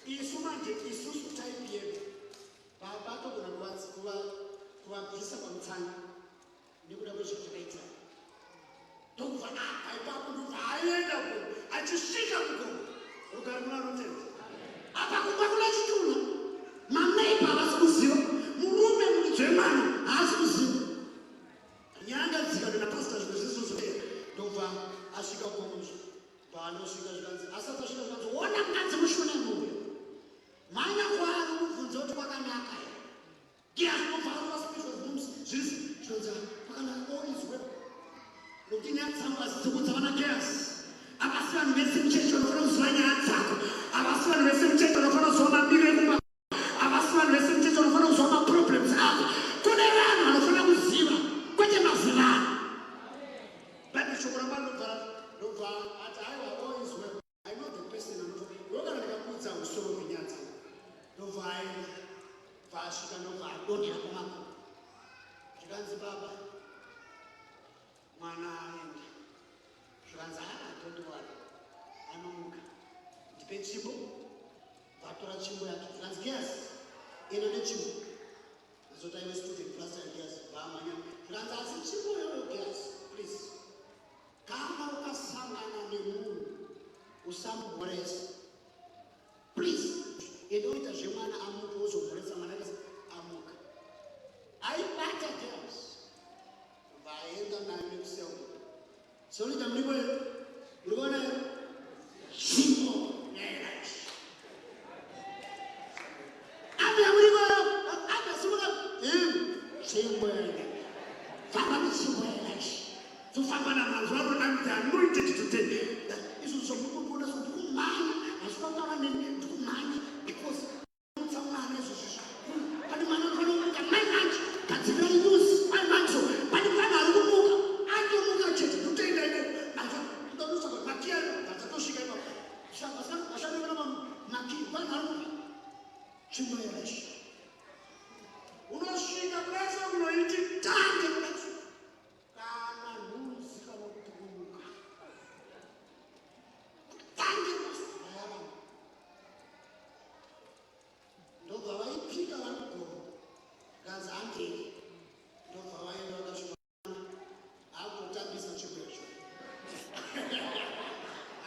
isu manje isusu type yedu baba togona kuvabvisa pamutsanga nekuda kwezvatakaita ndokubva apa ipapo ndobva aenda ko achisvika kugomo rugare munanotenda apa kumba kuna chitunha maneipa havasi kuziva murume mudzwemwana haasi kuziva nyangadzika ndinapasita zvimwe zvezvozvoea ndobva asvika kugomo paanosvika zvikanzi asati asvika zvikanzi ona mukadzi mushona muya manya kwari kubvunza kuti kwakanaka here geazvinobva zviri zvinonzi kwakanaka oizwe nokuti nyaya dzangu hadzidzokodza vana geasi avasi vanhu vese muchechi vanofana kuziva nyaya dzako avasi vanhu vese muchechi vanofana kuziva mabiro ekumba avasi vanhu vese muchechi vanofana kuziva maproblems ako kune vanhu vanofana kuziva kwete mazivano bhaibheri shoko ramba ndobva ati aiwa oizwe I know the person ndokana ndikakudza usoro hwenyaya dzangu ndobva aenda vasvika ndobva adonhera pamako zvikanzi baba mwana aenda tipe chimbo, vatora chimbo yake. Transgas, inode chimbo. Azota iwe student plus and gas, vamanya. Transasi chimbo yoyo gas, please. Kama ukasangana nemunhu usamboresa. Please, inoita zvemwana amuka uzomboresa mwana amuka. Aibata girls. Vaenda nayo nekusema. So nita mlipo uliona chimbo yes. Abia mlipo abia simuka chimbo famba ni chimbo yes. So famba na mazwaro na anointed today. Isu so mko kuna so kumanya asipata wani kumanya because someone else is hadi maneno kana manya katika news mancho bali kana rubuka anjo muka chetu tutenda ile nazo ndonusa kwa makia atatoshika hapa shamba sana ashana kama maki bana rubuka chimbo ya rashi unashika pesa unaiti tange kana news kama kukumbuka tange ndo vaipika vanogoma kazi andei ndo vavaenda vakasvika akutambisa chimbo yacho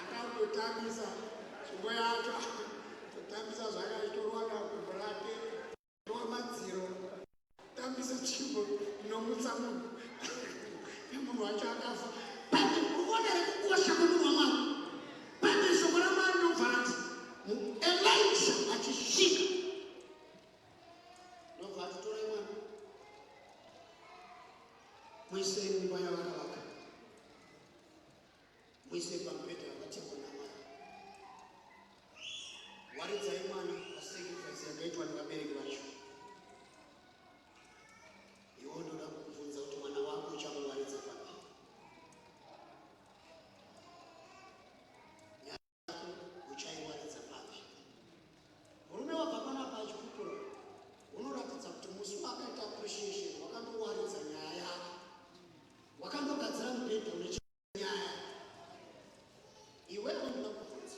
akangotambisa chimbo yacho kutambisa zvakaitorwa nakumbo rake torwa madziro tambisa chimbo inomutsa munhu nemunhu wacho akafa bati urikuona rekukosha kwemunhu wamwari bati shoko ramwari ndobva rati Elijah achisvika ndobva atitora mwana muisei mumba yavakavaka muisei pamubhedha wakatemwa namwari waridzai mwana pasacrifice yakaitwa nevabereki vacho. Iwo ndoda kukubvunza kuti mwana wako uchamuwaridza papi? Nyaya yako uchaiwaridza papi? Murume wabva panapa achikukura unoratidza kuti musi wakaita appreciation wakandowaridza nyaya yako, wakandogadzira mubhedha une nyaya. Iwewe ndoda kukubvunza,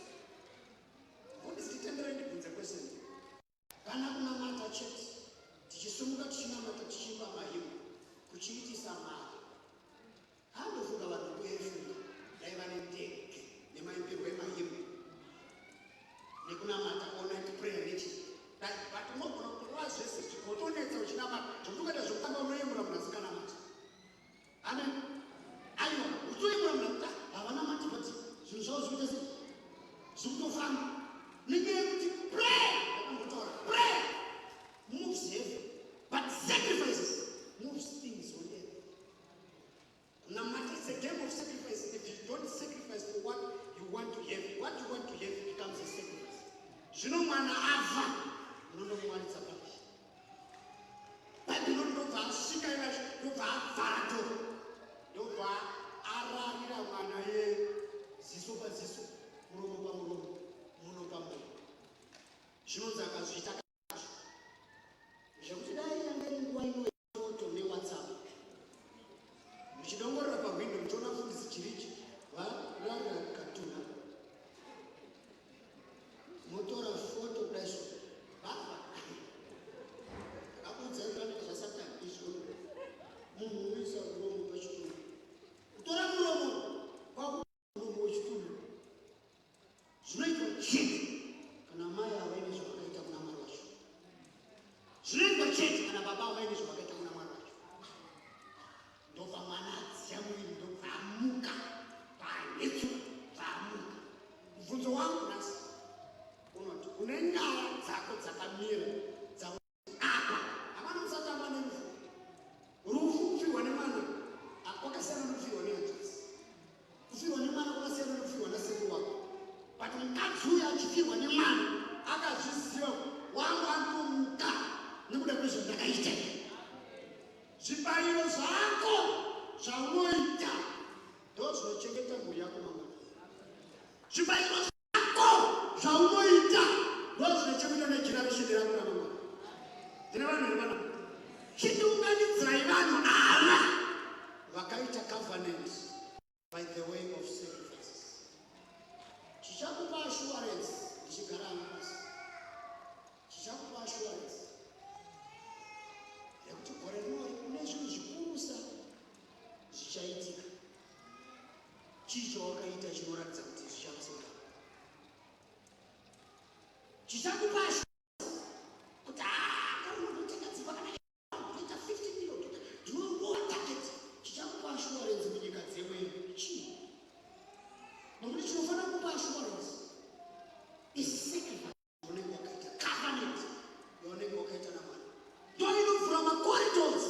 nditendere ndibvunze question. Kana kunamata chete tichisumuka tichinamata tichimba mahimbo kuchiitisa mari, handofunga vanhu kuefunga dai vane ndege nemaimbirwo emahimbo nekunamata all-night prayer nechii but unogona kurova zvese chikotonetsa uchinamata zvokutoita zvokutanga unoyemura munhu asikanamata. Amen. Aiwa utoyemura munhu akuti havanamati but zvinhu zvavo zvikuita sei zvikutofamba nenyaya yekuti prayer akambotaura prayer moves heaven but sacrifices moves things on earth. Kunamata is a game of sacrifice. If you don't sacrifice for what you want to have, what you want to have becomes a sacrifice. Zvino mwana afa unonomuwaridza papi? Bhaibheri ndobva asvika ivazvo ndobva avhara toro ndobva ararira mwana ye ziso paziso muromo pamuromo muno pamuno. Zvinonzi akazviita kacho zvekuti dai yanga iri nguva inofoto newhatsapp muchidongorera pahwindo muchiona fundisi chirichi vararira katuna motora foto kudai so baba akakudzairanea zvasatani izvoni munhu unoisa muromo pachitunhu kutora muromo kwakuromo wechitunhu zvinoitwa chete kana mai avaine zvavakaita kuna mwari wacho. Zvinoitwa chete kana baba avaine zvavakaita kuna mwari wacho. Ndobva mwana adziya muviri ndobva amuka paanetsura dzaamuka. Mubvunzo wangu nhasi unoti une nyaya dzako dzakamira apa havana musatamba nerufu. Rufu kufirwa nemwana kwakasiyana nekufirwa neanjasi. Kufirwa nemwana kwakasiyana nekufirwa nasekuru wako. But mukadzi uyu achifirwa nemwana akazviziva wangu anomuka nekuda kwezvandakaita. Zvibayiro zvako zvaunoita ndo zvinochengeta mhuri yako mangwana. Zvibayiro zvako zvaunoita ndo zvinochengeta negeneration yako mangwana. Ndine vanhu vari pana chitunganidzirai vanhu ava vakaita covenant by the way of sacrifices. Chichakupa assurance chicho wakaita chinoratidza kuti zvichamusinga chichakupa kuti unotenga dzimba kana kuita 50 million ndinowa target chichakupa assurance munyika dzemwe chii nokuti chinofanira kupa assurance is sacrifice yaunenge wakaita covenant yaunenge wakaita naMwari ndoinovhura macorridors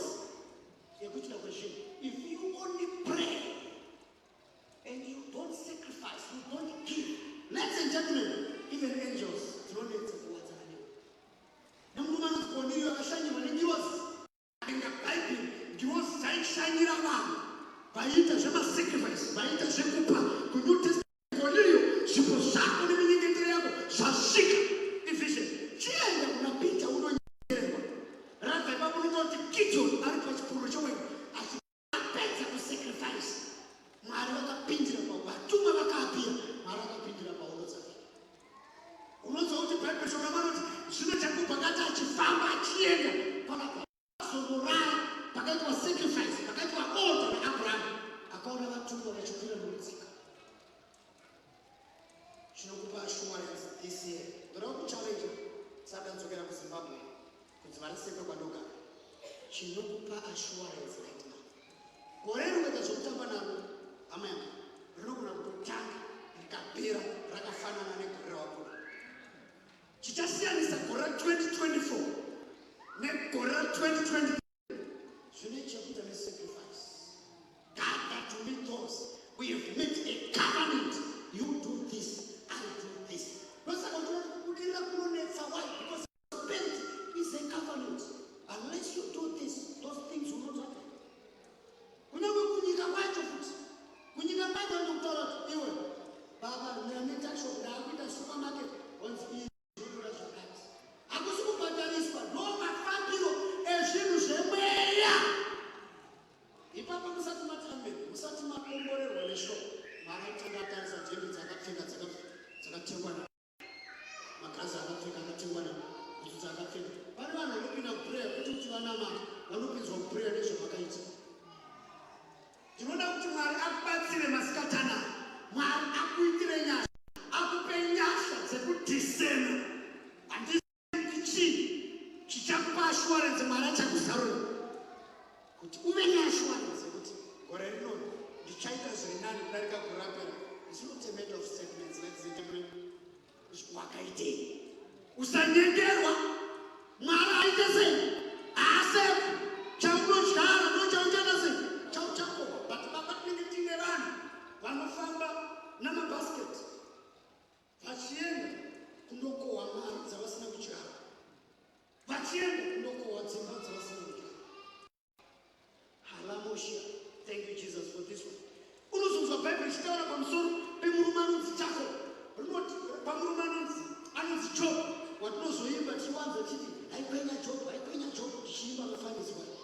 ekuitira question if you only pray and you don't sacrifice, you don't give. Ladies and gentlemen, even angels don't need to go out and no woman is going to be shining when he was in the Bible. He was shining around. By it, a sacrifice. By it, a sacrifice. Could you test Cornelio? She was shot on the beginning of the year. Shall seek efficient. She ended up in a picture. Who don't you hear? Rather, Bible don't get you. I was showing. I should not to sacrifice. Mwari vakapindira vatumwa vakapira Mwari vakapindira paulo dzake unonzwa kuti Bhaibheri shoma vanoti zvino chakupa pakati achifamba achienda pakazororaya pakaitwa sacrifice pakaitwa order naAbhurahama akaona vatumwa vachikwira nokudzika chinokupa assurance this year ndoda kuchallenge sakadzokera kuZimbabwe kuti varisekwe kwadogara chinokupa assurance right now gore ringoita zvokutamba naro amen rinogona kutotanga rikapera rakafanana negore rawakura chichasiyanisa gore 2024 negore 2020 zvine chekuita nesacrifice God that will those we have made a covenant you do this I do this ndosaka kubudirira kunonetsa why because prosperity is a covenant unless you do this those things will not happen kunyange kunyika kwacho futi kunyika kwacho ndokutaura kuti iwe baba ndinamita shop ndakuita supermarket onzi izvinotora zvakati hakusi kubhadhariswa no mafambiro ezvinhu zvemweya ipapo musati matambe musati makomborerwa neshop maratangatarisa jembe dzakapfeka dzakatengwa na magazi akapfeka akatengwa na bhutsu dzakapfeka pane vanhu vanopinda kupureya kuti vanamata vanopinzwa kupureya nezvavakaita tinoda kuti Mwari akubatsire masikatana Mwari akuitire nyasha akupe nyasha dzekudhisena handisi chichakupa assurance Mwari achakuzarura kuti uve neassurance kuti gore rino ndichaita zviri nani kudarika kurapera. It's not a matter of statements, ladies and gentlemen. Wakaitei usanyengerwa Mwari aite sei aseku chaunodyara ndochauchata sei chauchako but baba tinenge tine vanhu vanofamba namabhasiketi vachienda kundokohwa mari dzavasina kudyara vachienda kundokohwa dzimba dzavasina kudyara. Halamoshia. Thank you Jesus for this one. Unozonzwa Bhaibheri ichitaura pamusoro pemurume anonzi Jacob. Rinoti pamurume anonzi Job. Watinozoimba tichiwanza chiti haikwenya Job tichiimba mufananidzo wayo.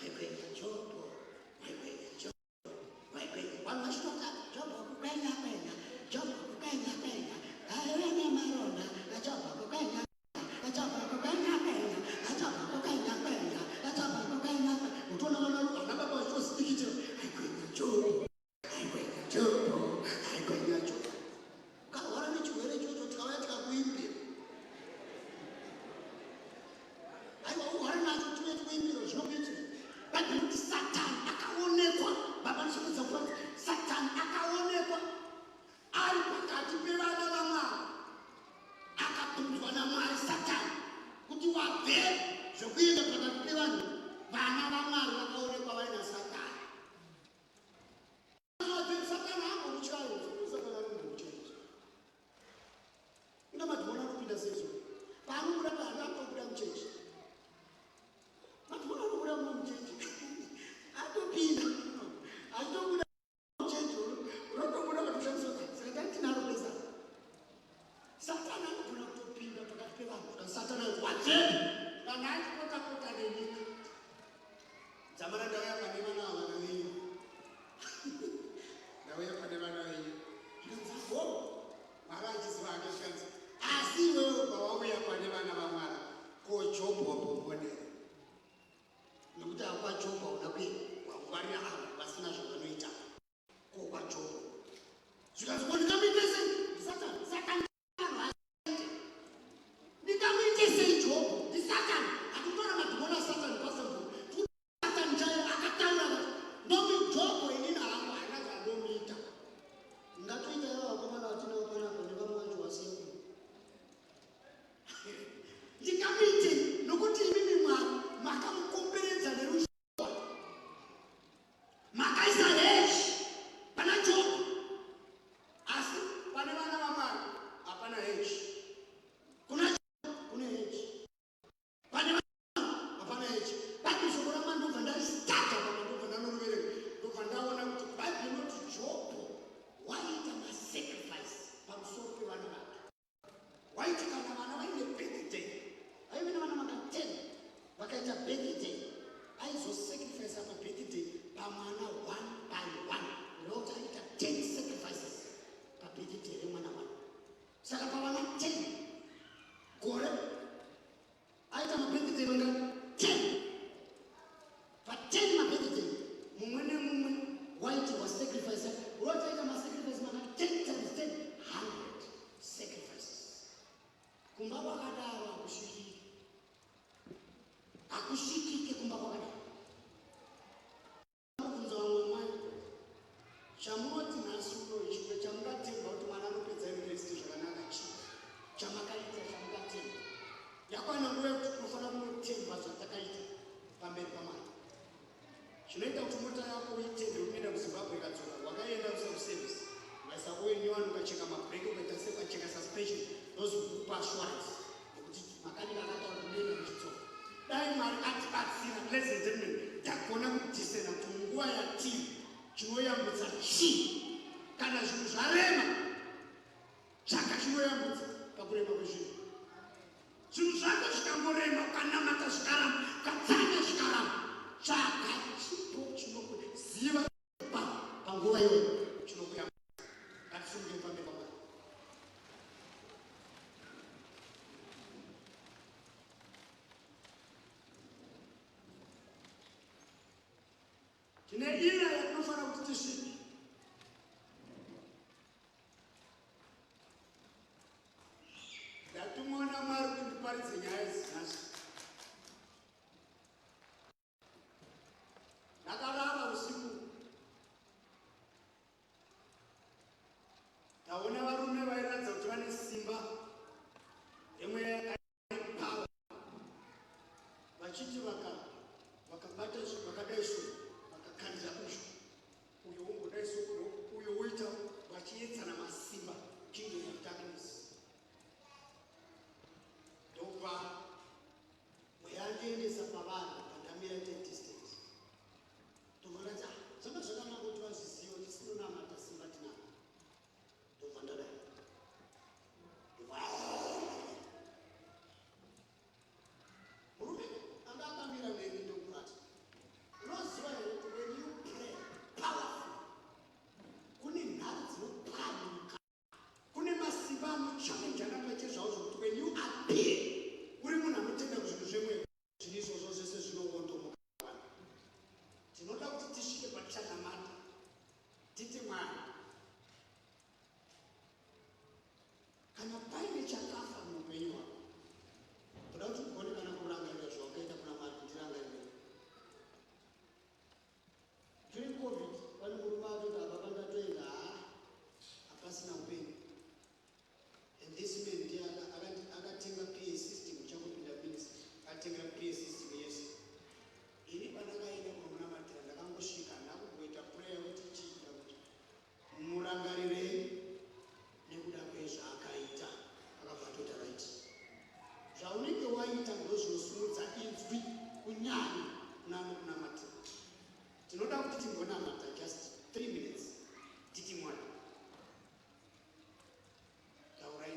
Haikwenya Job. Vanhu vachitota Job kukwenya Job kukwenya haivene marona Job kukwenya Job kukwenya Job kukwenya utona vana baba vachitositikitira haikwenya Job. Ukarwara nechirwere ichocho tikauya tikakuimbira aiwa urware nacho tiuye tikuimbira zvinokuitira Bhaibheri kuti Satani akaonekwa baba ndichikudza kuti Satani akaonekwa ari pakati pevana vaMwari akabvunzwa naMwari Satani kuti wabvei zvokuenda pakati pevanhu vana vaMwari vakaonekwa vaina Satani. Satani hangomutyayo Satani angomutyayo ina madhimoni anopinda sezvo paanobuda panhu atobuda muchechi madhimoni anobuda muchechi atopinda atobuda muchechi rotobuda katoshandiswa saka tinaro pesa Satani anogona kutopinda pakati pevanhu Satani wadzei vanhu achikota nenyika dzamara ndauya pane vana vana venyu ndauya pane vana venyu zvinonzako Mwari achiziva akashanza asi iwewe pawauya pane vana vaMwari ko Job wambomboonera nekuti apa Job hauna kuenda wangwarira avo vasina zvavanoita ko kwaJob Zvikazwa ndingamuite sei? Satani. Satani vanhu vasaite. Ndingamuite sei Jobho? Ndi Satani. Akutora madhimoni aSatani pasambo. Satani chaiye akataura kuti ndomi Jobho inini hangu haana zvandomuita. Ngatoita ivo vakomana vatinavo panapa nevamwe vacho vasiya kuno. Ndingamuite nokuti imimi Mwari makamukomberedza neruzhowa. Makaisa heji pana Jobho. Asi pane vana vaMwari hapana heji. Kuna Jobho kune heji. Pane vana hapana heji. Bhaibheri shoko raMwari ndobva ndarisitata pamwe ndobva ndanoruverenga. Ndobva ndaona kuti Bhaibheri rinoti Jobho waiita masacrifice pamusoro pevana vake. Waiti kana vana vaine birthday, vaive nevana vaka 10 vakaita birthday, aizosacrifice pabirthday pamwana 1 by 1. Ndokuti aita 10 sacrifices pabirthday remwana wake. Saka pavana 10 gore aita mabirthday mangani 10. Pa10 mabirthday mumwe nemumwe waiti wasacrifice. Unotaita masacrifice mangani 10 times 10, 100 sacrifices. Kumba kwakadaro hakusvikiki. Hakusvikiki kumba kwakadaro. Kubvunza vamwe mai, chamunoti nhasi uno chimwe chamungatemba kuti mwana anopedza yunivhesiti zvakanaka chii? Chamakaita chamungatemba. Yakwana nguva yekuti tinofanira kunotemba zvatakaita pamberi paMwari. Zvinoita kuti mota yako uitende unoenda kuZimbabwe ikadzoka, wakaenda kuservice. Maisa wenyu vanhu ukacheka mabreak ukaita sekacheka suspension, ndozokupa assurance yekuti makanika akataura kuti unoenda kuchitsoka. Dai Mwari atibatsira, ladies and gentlemen, takona kudhisena kuti munguva yatiri chinoyambutsa chii kana zvinhu zvarema. Chaka chinoyambutsa pakurema kwezvinhu. Zvinhu zvako zvikangorema ukanamata zvikaramba, ukatsanya zvikaramba, chaka chipo chinokuziva panguva iyoyo chinokuyambutsa. Ngatisunge pamberi paMwari. Tine ira yatinofanira kuti tisvike. Ndatumona Mwari kuti ndiparidze nyaya idzinhasi. Ndakarara usiku. Ndaona varume vairatidza kuti vane simba. Imwe aipawa. Vachiti vakabata vakadai so, vakakandira kusho. Uyo ungodai so, uyo uita vachiedzana masimba. Kingdom of darkness. Ndobva mweyandiendesa pavanhu pandamira distance. Ndobva ndati zvanga zvakanaka kuti vazvizive kuti sinonamata simba tinaro. Ndobva ndadai. Murume anga akamira neni ndokurati. Unoziva here kuti when you pray powerful, kune nhare dzinopanyuka. Kune masimba anochallengana pachezvavo zvokuti when you appear, uri munhu anotenda kuzvinhu zvemweya, zvinhu izvozvo zvese zvinoondomoka. Tinoda kuti tisvike patichanamata. Titi Mwari, kana paine chakafa muupenyu hwako, toda kuti ugone kana kurangarira zvawakaita kuna Mwari kuti tirangarire. During COVID, pane murume akati ababa ndatoenda hapasina upenyu. And this man ndiye akatenga PA system chakupinda ministry. Akatengera PA system yese. Ini pandakaenda kunomunamatira ndakangosvika ndakugoita prayer kuti chiita kuti murangarire nekuda kwezvaakaita. Akabva tota right. Zvaunenge waita ndozvinosimudza inzwi kunyanya kunanokunamatira. Tinoda kuti timbonamata just 3 minutes. Titi Mwari, taurai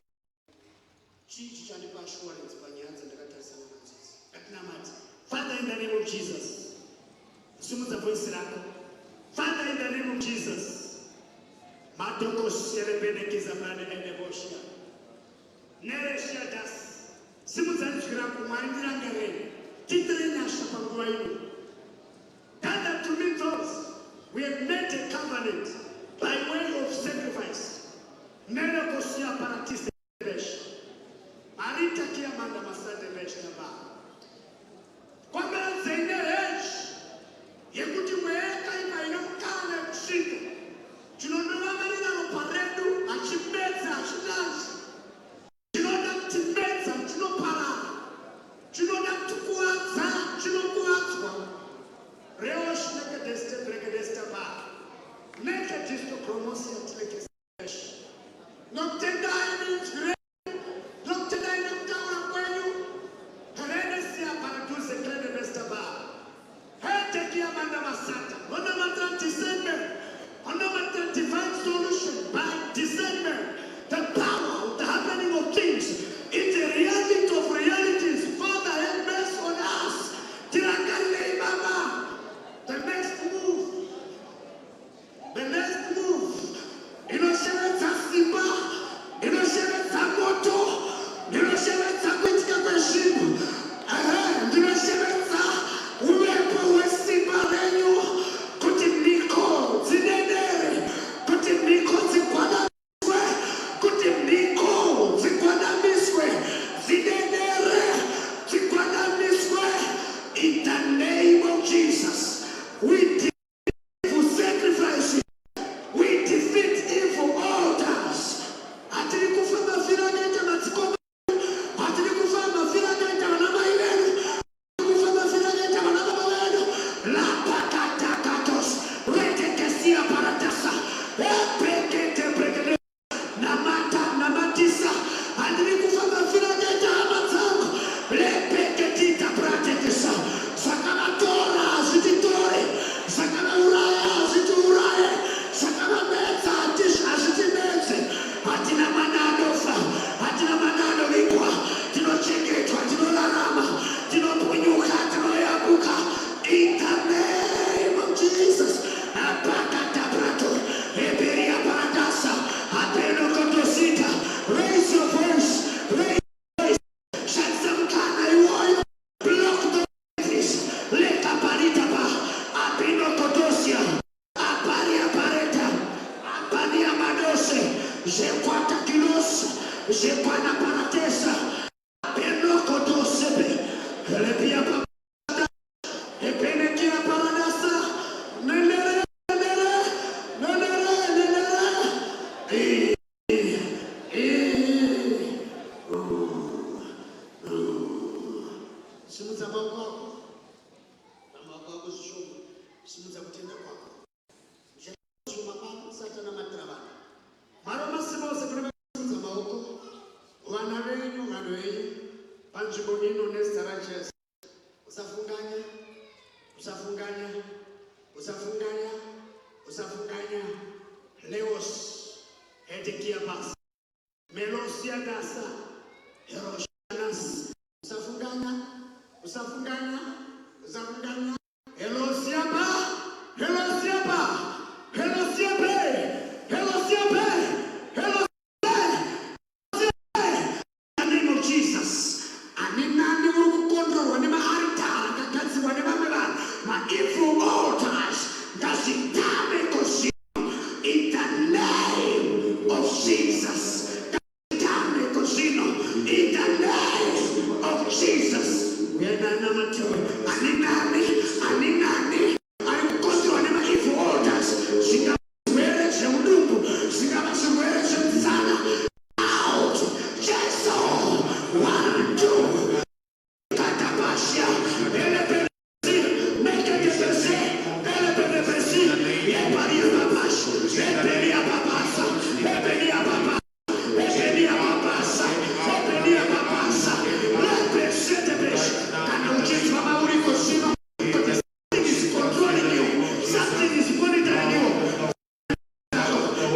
chii chichandipa assurance panyaya dzandakatarisana nadzo. Ngatinamate. Father, in the name of Jesus, simudza voice rako. Father, in the name of Jesus, madokos yerebenekeza mane neneboshia nereshia das simudza nzwi rako Mwari ndirangarire. Titire nyasha panguva ino. Gather to meet those we have made a covenant by way of sacrifice. Jequata kilos, Jequana paratesa, Penoko dosebe, Lepia papa, Epenekia paradasa, Nenere, Simutsa mawako, mawako zishumu, simutsa kutenda kwako. Jeshuma pano satana matrabana. Maroma simose kuna simutsa mawako, wana wenyu ngano wenyu, panjibo ino nestara Jesu. Usafunganya, Leos, Edekia Bas, Melosia Gasa, Heroshanas, Usafunganya, Helosiapa, in the name of Jesus. Anina ni control, anima altar, kakatsi wanima mela, my evil altars, that's in time cosino, in the name of Jesus. Time cosino, in the name of Jesus. We are not Aninani, I control anima evil altars. Singa wele shaudubu, singa wele shausana. Out, Jesus. 1, 2. Catapacia, make a difference.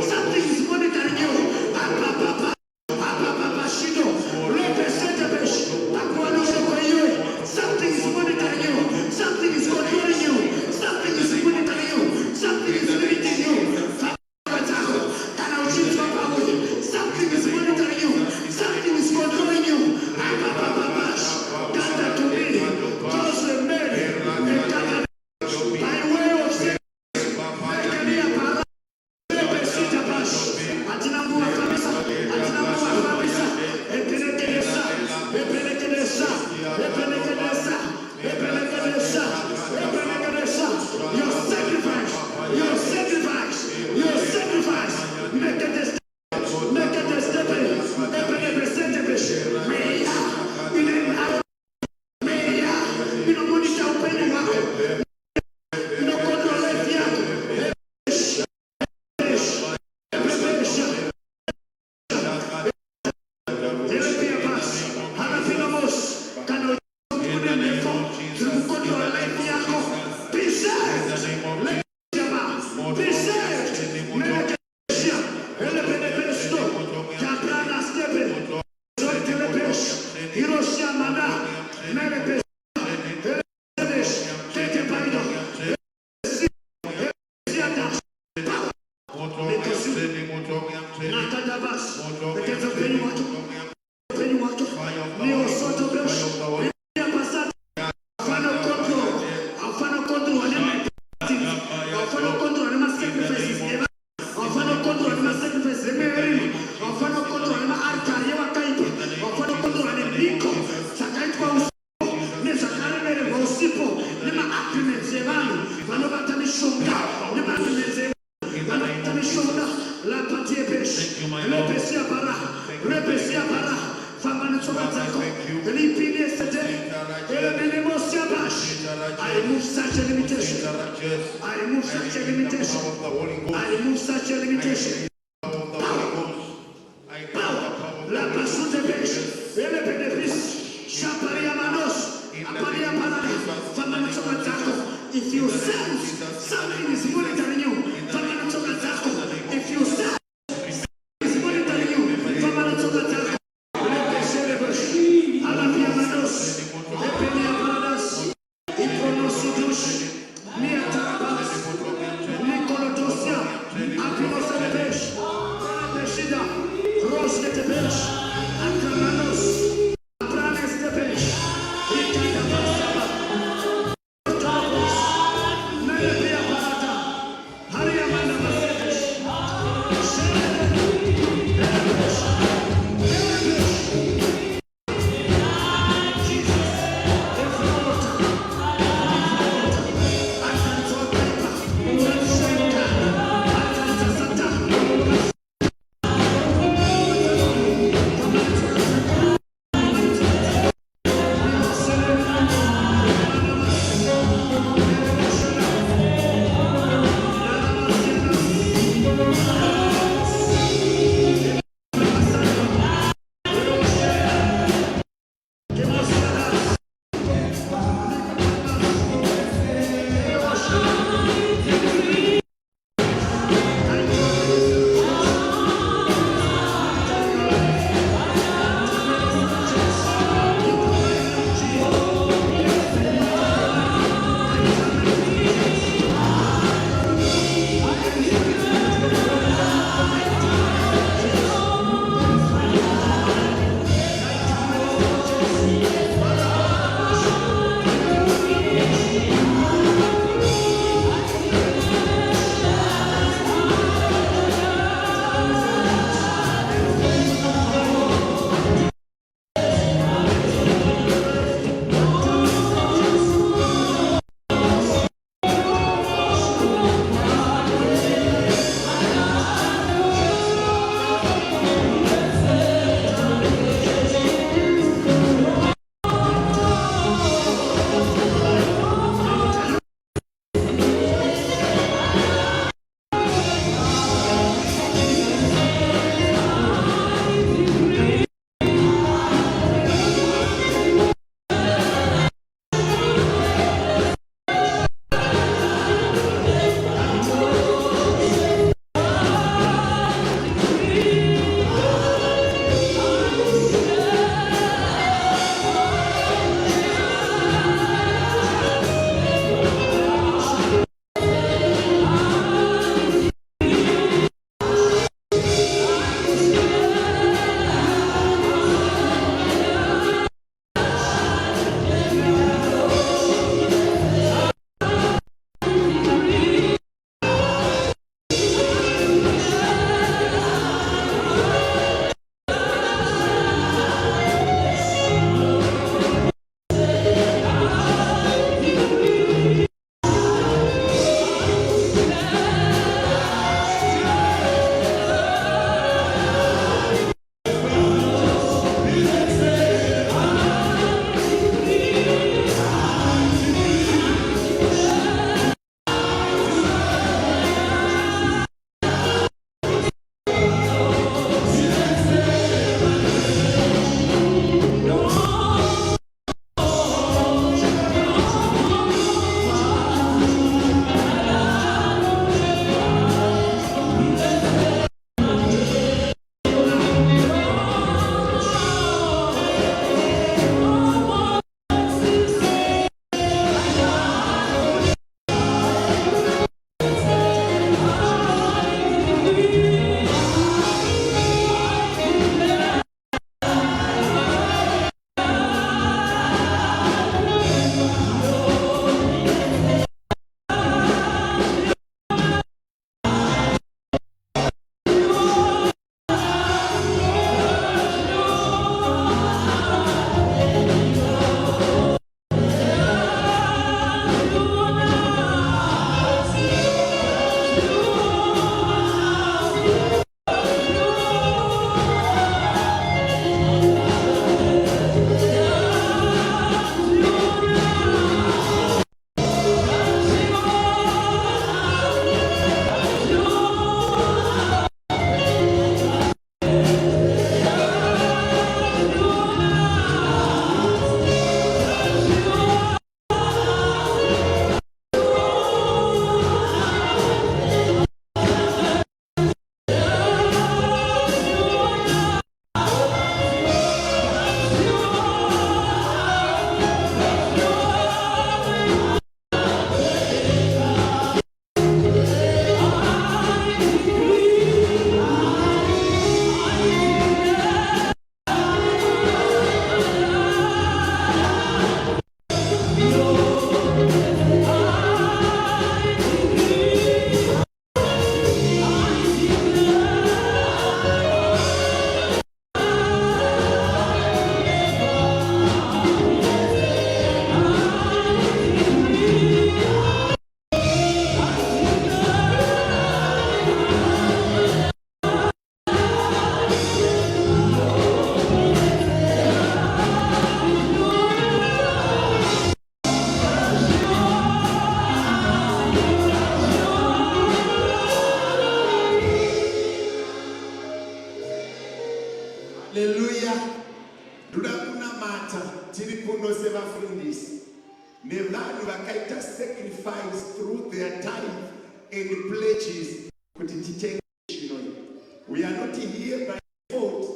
Something is monitoring you. Something is monitoring you. Something is monitoring you. Something is controlling you. Something is monitoring you. Something is limiting you. Something is monitoring you. Something is controlling you. Gather to me. Those were made by way of sin. Your sacrifice, make a test. I remove such a limitation. I remove such a limitation. I remove such a limitation. Power. La passion de pêche. Et le bénéfice. Chaparia manos. Aparia parada. Famano chocolataco. If you sense something is monitoring you, famano chocolataco. If you sense is monitoring you, famano chocolataco. Le pêche de pêche. Alapia manos. Epenia paradas. Ipronosudush. Mia tarabas. Nicolodosia. Apinosa de pêche. Peshida. Rose de pêche. Akramanos. Pranes de pêche. Itadabasaba. Topos. Nelepia parata. Hallelujah. Ndoda kunamata tiri kuno sevafundisi nevanhu vakaita sacrifice through their time and pledges kuti titenge zvino. We are not here by fault.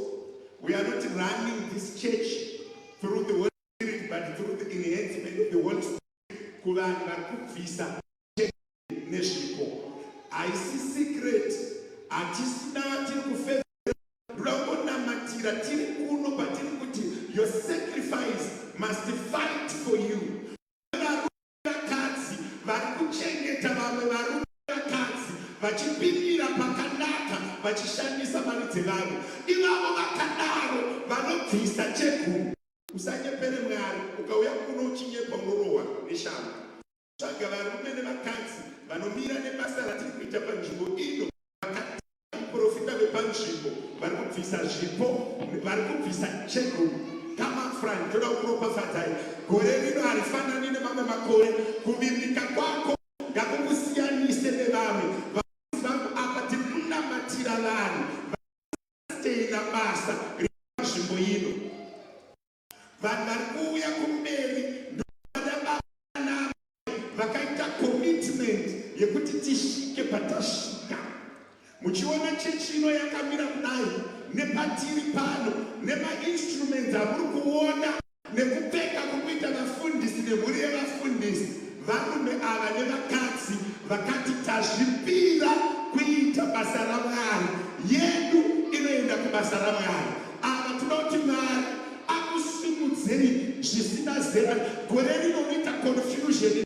We are not running this church through the Holy Spirit, but through the enhancement of the Holy Spirit. Kuvanhu vari kubvisa nezvipo. Haisi secret. Hatisina tiri kufeva. Ndoda kungonamatira tiri kuno patiri kuti your sacrifice must fight for you. Vakadzi vari kuchengeta vamwe varume vakadzi vachipindira pakanaka vachishandisa mari dzevanhu. Ivavo vakadaro vanobvisa chegumi. Usanyepere Mwari. Ukauya kuno uchinyepa unorohwa neshango. Tsvaga varume nevakadzi vanomira nebasa ratiri kuita panzvimbo ino, vakaprofita vepanzvimbo vari kubvisa zvipo, vari kubvisa chegumi. Come up front, toda kuropafadzai. Gore rino harifanani nemamwe makore. Kuvimbika kwako ngakukusiyanise nevamwe. Vanhu apa tiri kunamatira vanhu vasteina basa rinzvimbo ino. Vanhu vari kuuya kumberi ndovana vakaita commitment yekuti tisvike patasvika. Muchiona chechi ino yakamira kudai nepatiri pano nemainstruments amuri kuona nekupfeka kukuita vafundisi nemhuri yevafundisi, varume ava nevakadzi vakati tazvipira kuita basa raMwari. Yedu inoenda kubasa raMwari. Ava toda kuti Mwari akusimudzei zvisina zera. Gore rino unoita confusion,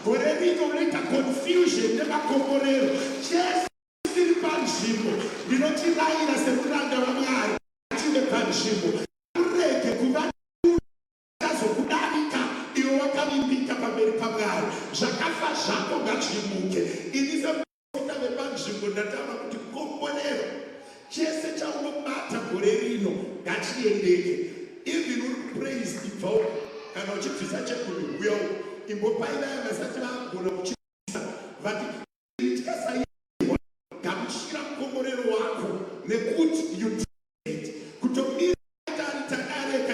gore rino unoita confusion nemakomborero. Jesu tiri panzvimbo, ndinotirayira semuranda waMwari tive panzvimbo. Urege kuva tazokudarika iwe wakavimbika pamberi paMwari. Zvakafa zvako ngazvimuke. Ini semuprofita vepanzvimbo ndataura kuti komborero chese chaunobata gore rino ngachiendeke. Even uri praise ibvawo kana uchibvisa chegumi uya imbopai vaya vasati vagona kuchibvisa vati tikasai gamuchira mukomborero wako nekuti you did kutomira tadareka.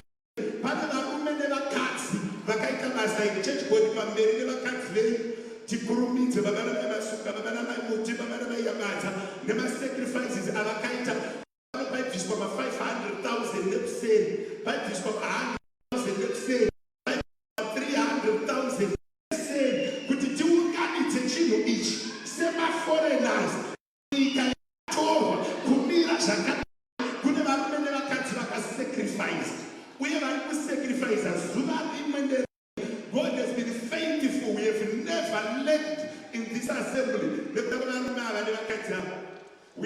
Pane varume nevakadzi vakaita basa iri chechigoni pamberi nevakadzi venyu. Tikurumidze vavana vaimasuka, vavana vaimuti, vavana vaiyabata nemasacrifices avakaita. Paibviswa ma500,000 nekuseni, paibviswa ma100,000 nekuseni, paibviswa ma300,000 nekuseni kuti tiunganidze chinhu ichi semaforeigners. Nyika yatorwa kumira zvakanaka. Kune varume nevakadzi vakasacrifice uye vari kusacrifice zuva rimwe nerimwe. God has been faithful. We have never left in this assembly. We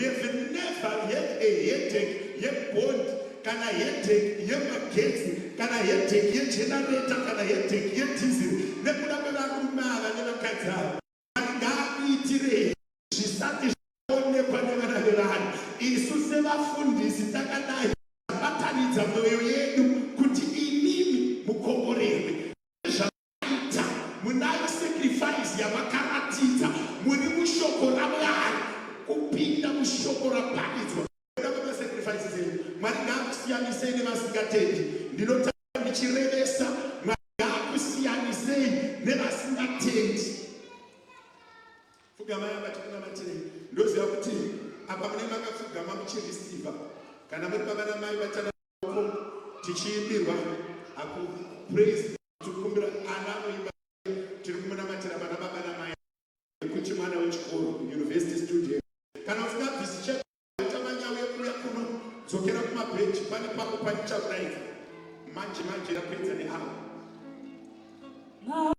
have never had a headache, a bond, kana headache, a magetsi, kana headache, a generator, kana headache, a diesel. Nekuda kwevarume nevakadzi ngakuitire zvisati zvaonekwa nevana vevanhu. Isu sevafundisi takadai tabatanidza mwoyo yedu kuti inini mukomborerwe. Zvakaita munayo sacrifice yavakaratidza muri mushoko raMwari, kupinda mushoko rapanidzwa. Sacrifices enyu Mwari ngaakusiyanisei nevasingatendi. Ndinotanga ndichirevesa Mwari ngaakusiyanisei nevasingatendi. Fugama yanga tikunamatire. Ndoziva kuti apa mune makafugama muchireceiva kana muri baba namai vatana tichiimbirwa aku praise tikumbira ana anoimba tiri kumunamatira vana baba namai kuti mwana wechikoro university student kana usingabvisi cheko tamanyawe kuya kuno dzokera kumabhenji pane pako panichakudai manje rapedza neavo. Bye.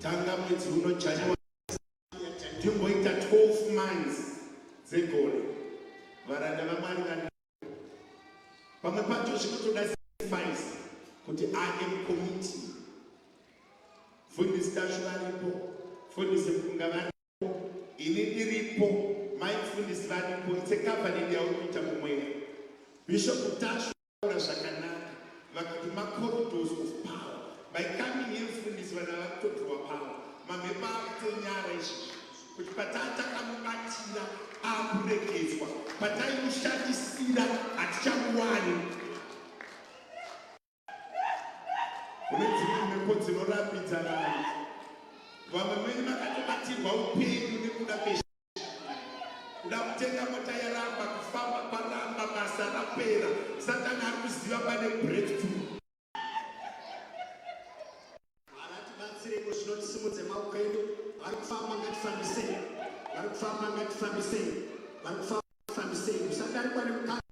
tanga mwedzi uno January timboita 12 months dzegore. Varanda vaMwari vari pamwe pacho zvinotoda sacrifice kuti AM committee, fundisi tashu varipo, fundisi Mpunga varipo, ini ndiripo, maifundisi varipo. It's a covenant yauri kuita mumweya. Bishop Tashu vaura zvakanaka vakati corridors of power. By coming here fundisi vana vakutodrowa power. Mamhepo akutonyara izvi kuti patatamubatira akuregedzwa, pataimushandisira hatichamuwani. Kune dzimwe mhepo dzinorambidza vanhu. Vamwe mwenyu makatobatirwa upenyu nekuda kuda kutenga mota yaramba, kufamba kwaramba, basa rapera. Satani ari kuziva pane breakthrough. Varatibatsireko zvinotisimudze maoko edu. Vari kufamba ngatifambisei, vari kufamba ngatifambisei, vari kufamba ngatifambisei. Musadarikwa nemukadzi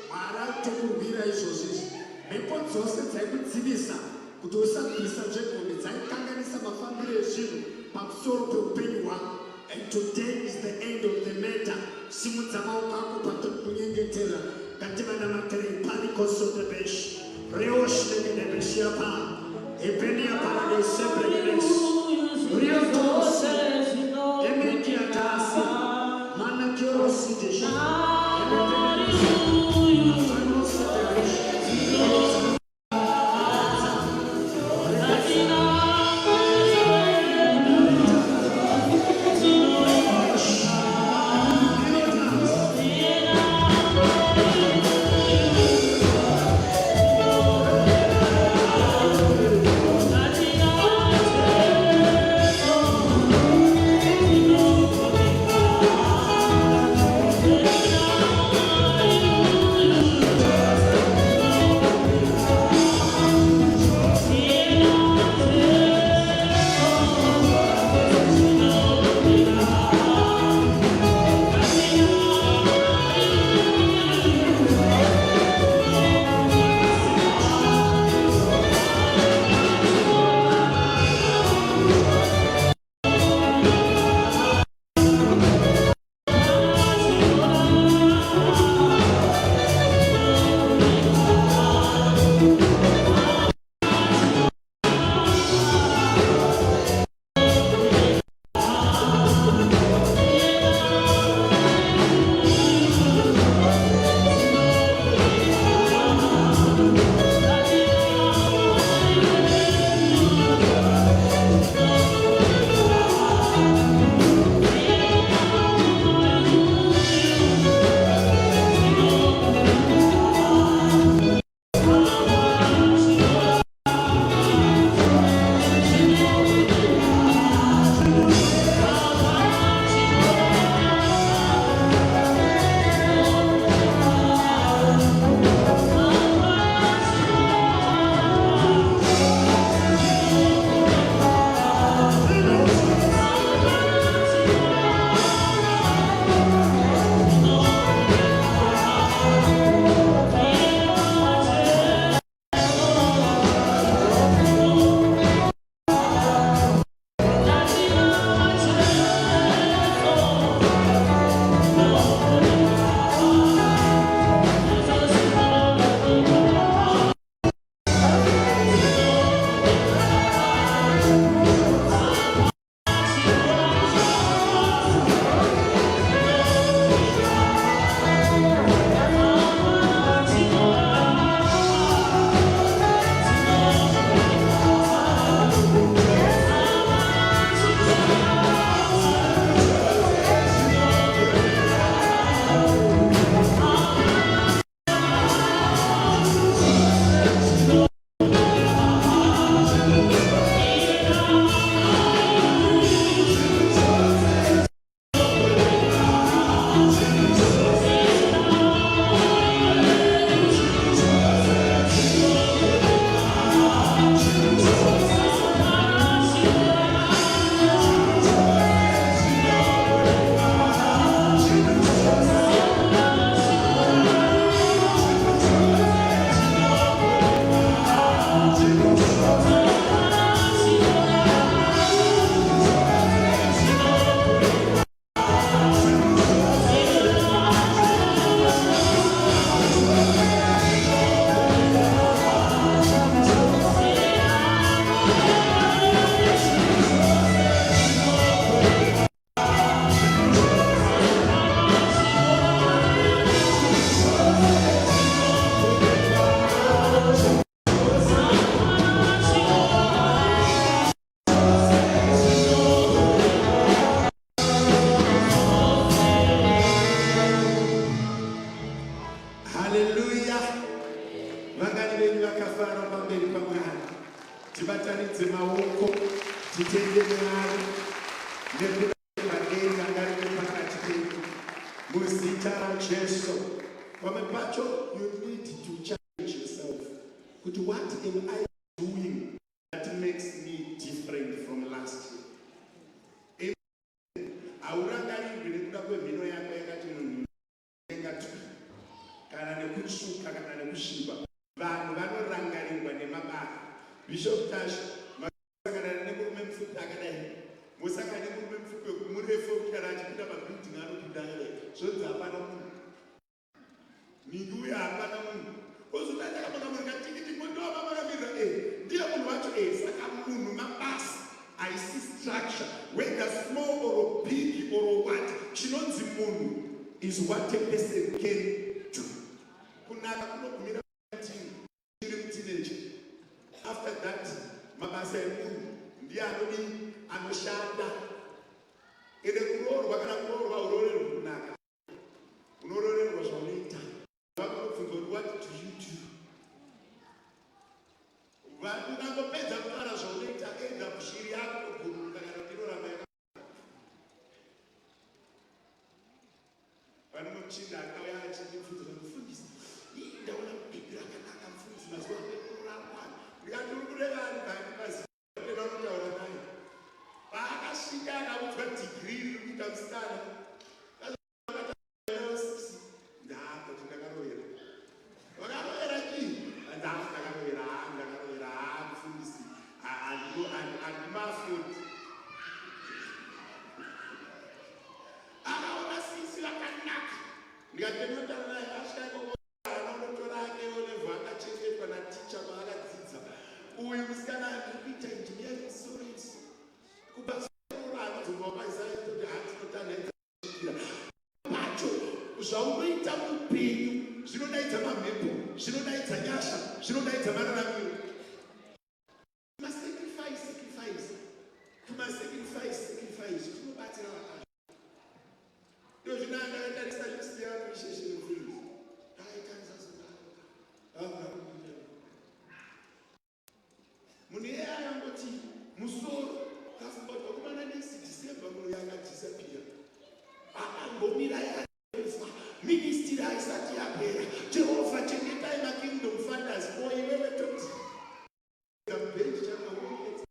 Mwari arikutokurwira izvozvi. Mhepo dzose dzaikudzivisa kuti usabvisa zvegombe dzaikanganisa mafambiro ezvinhu pamusoro peupenyu hwako. And today is the end of the matter. Simudza maoko ako patiri kunyengetera. Ngativana matere palikosotebeshi. Reoshlekedebeshiapa. Epenia paradise pregenes. Riotos. Emekiatasi. Manakiorosideshi. Emekiatasi. maoko titende Mwari nekuda kwedenga ngarive pakati pedu muzita raJesu. Pamwe pacho you need to challenge yourself kuti what am I doing that makes me different from last year. Haurangarirwi nekuda kwemhino yako yakati munhu engatuka kana nekutsvuka kana nekusviba. Vanhu vanorangarirwa nemabasa. Bishop Tash masangana nemurume mupfupi akadai, musangana nemurume mupfupi murefu kana achipinda mabhildingi anopinda akadai, zvonzi hapana munhu ningi uya hapana munhu ozodai takamaka tikiti mondova makamirira ndiye munhu wacho saka munhu mabasa haisi structure whether small or big or what. Chinonzi munhu is what a person can do. Kunaka kunogumira chiri mutineje. After that mabasa emunhu ndiye anodi anoshanda. Ede kuroorwa kana kuroorwa urorerwa kunaka unororerwa zvaunoita. Vakubvunza what do you do? Ukangopedza kutaura zvaunoita enda kushiri yako kuguruka kana kutirorama yako. Vane muchinda akauya achindibvunza mufundisi, ndaona kubhibhira kanaka mufundisi mazuva ekurarwa ndikati uri kureva ari bhani maziva enda unotaura naye. Paakasvika akaudzwa dhigiri riri kuita musikana ndakati ndakarovera. Wakarovera chii? Ndakarovera mufundisi handimafoti. Akaona sisi vakanaka ndikati ndinotaura naye asvika unotora ake olevhu akachengetwa naticha maakadzidza. Uyu musikana andiri kuita engineering science kubasora anodzomba paisaya kuti hatinotanhaidzaira pacho zvaunoita muupenyu zvinodaidza mamhepo, zvinodaidza nyasha, zvinodaidza mararamiro. Kumasacrifice kunobatsira vakazva. Ndo zvinandatarisa list yangu isheshe mufundisi munhu iye ayangoti musoro kafumbotwa kumana nesi December munhu yakadisappear. Akangomira yafa ministry haisati yapera. Jehovha chengetai makingdom funders for iwewe toti bench chakaonekeza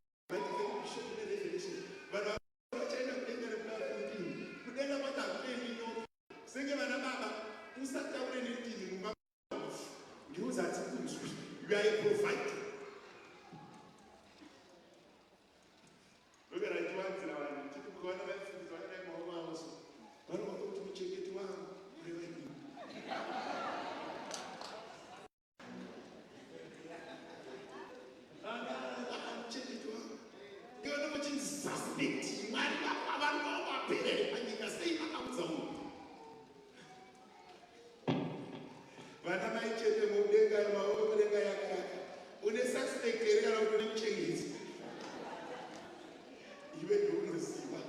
bishop nerevelation. Vanhu vachaenda kudenga nekudakuudini kudenga kwatakuendi nyoka senge vana baba usataure nedini mumba ndiuzati kunzwi you are a provider. Ndokaraitiwanzira vanhu tiri kuona vaifundisa vakadai maoko avo so vanobva kuti muchengeti wangu ureva dini. Muchengeti wangu iona muchinzi suspect Mwari vanhu vaperere panyika sei vakaudza munhu. Vana mai chete mudenga maoko mudenga yakayaka une suspect here kana kuti une muchengeti iwe ndounoziva.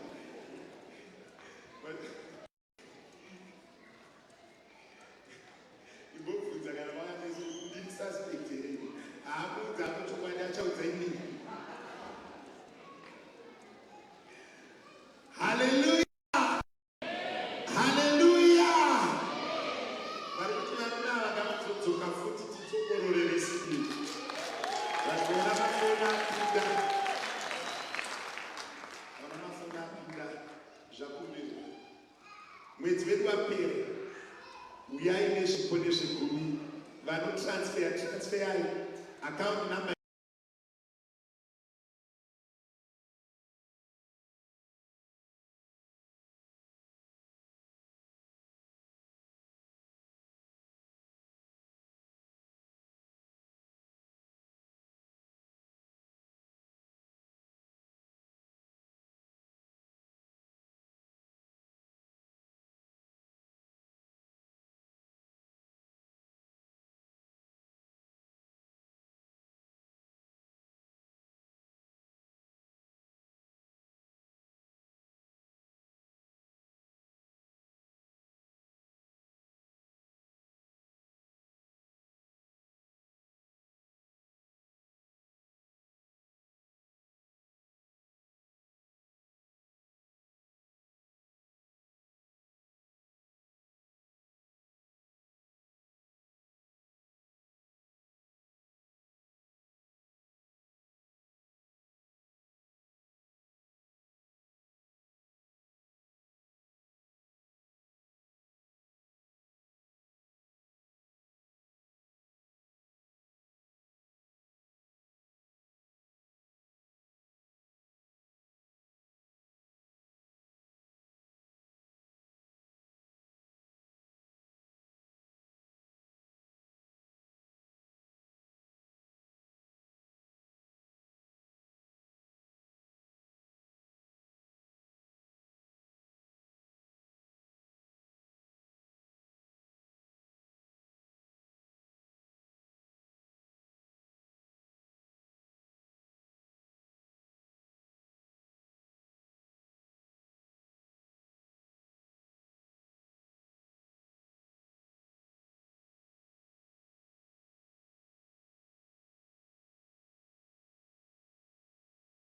Imbobvunza kana vakanese ndini suspect here haakudza apo chokwadi achaudza inini. Hallelujah. Hallelujah. Vari kuti vakuna vakatodzoka futi titsokororere sipiri. Vakaona mafoni apinda. Vana mafoni apinda zvakumbirwa. Mwedzi wedu wapera. Uyai nezvipo nezvegumi. Vanotransferai. Account number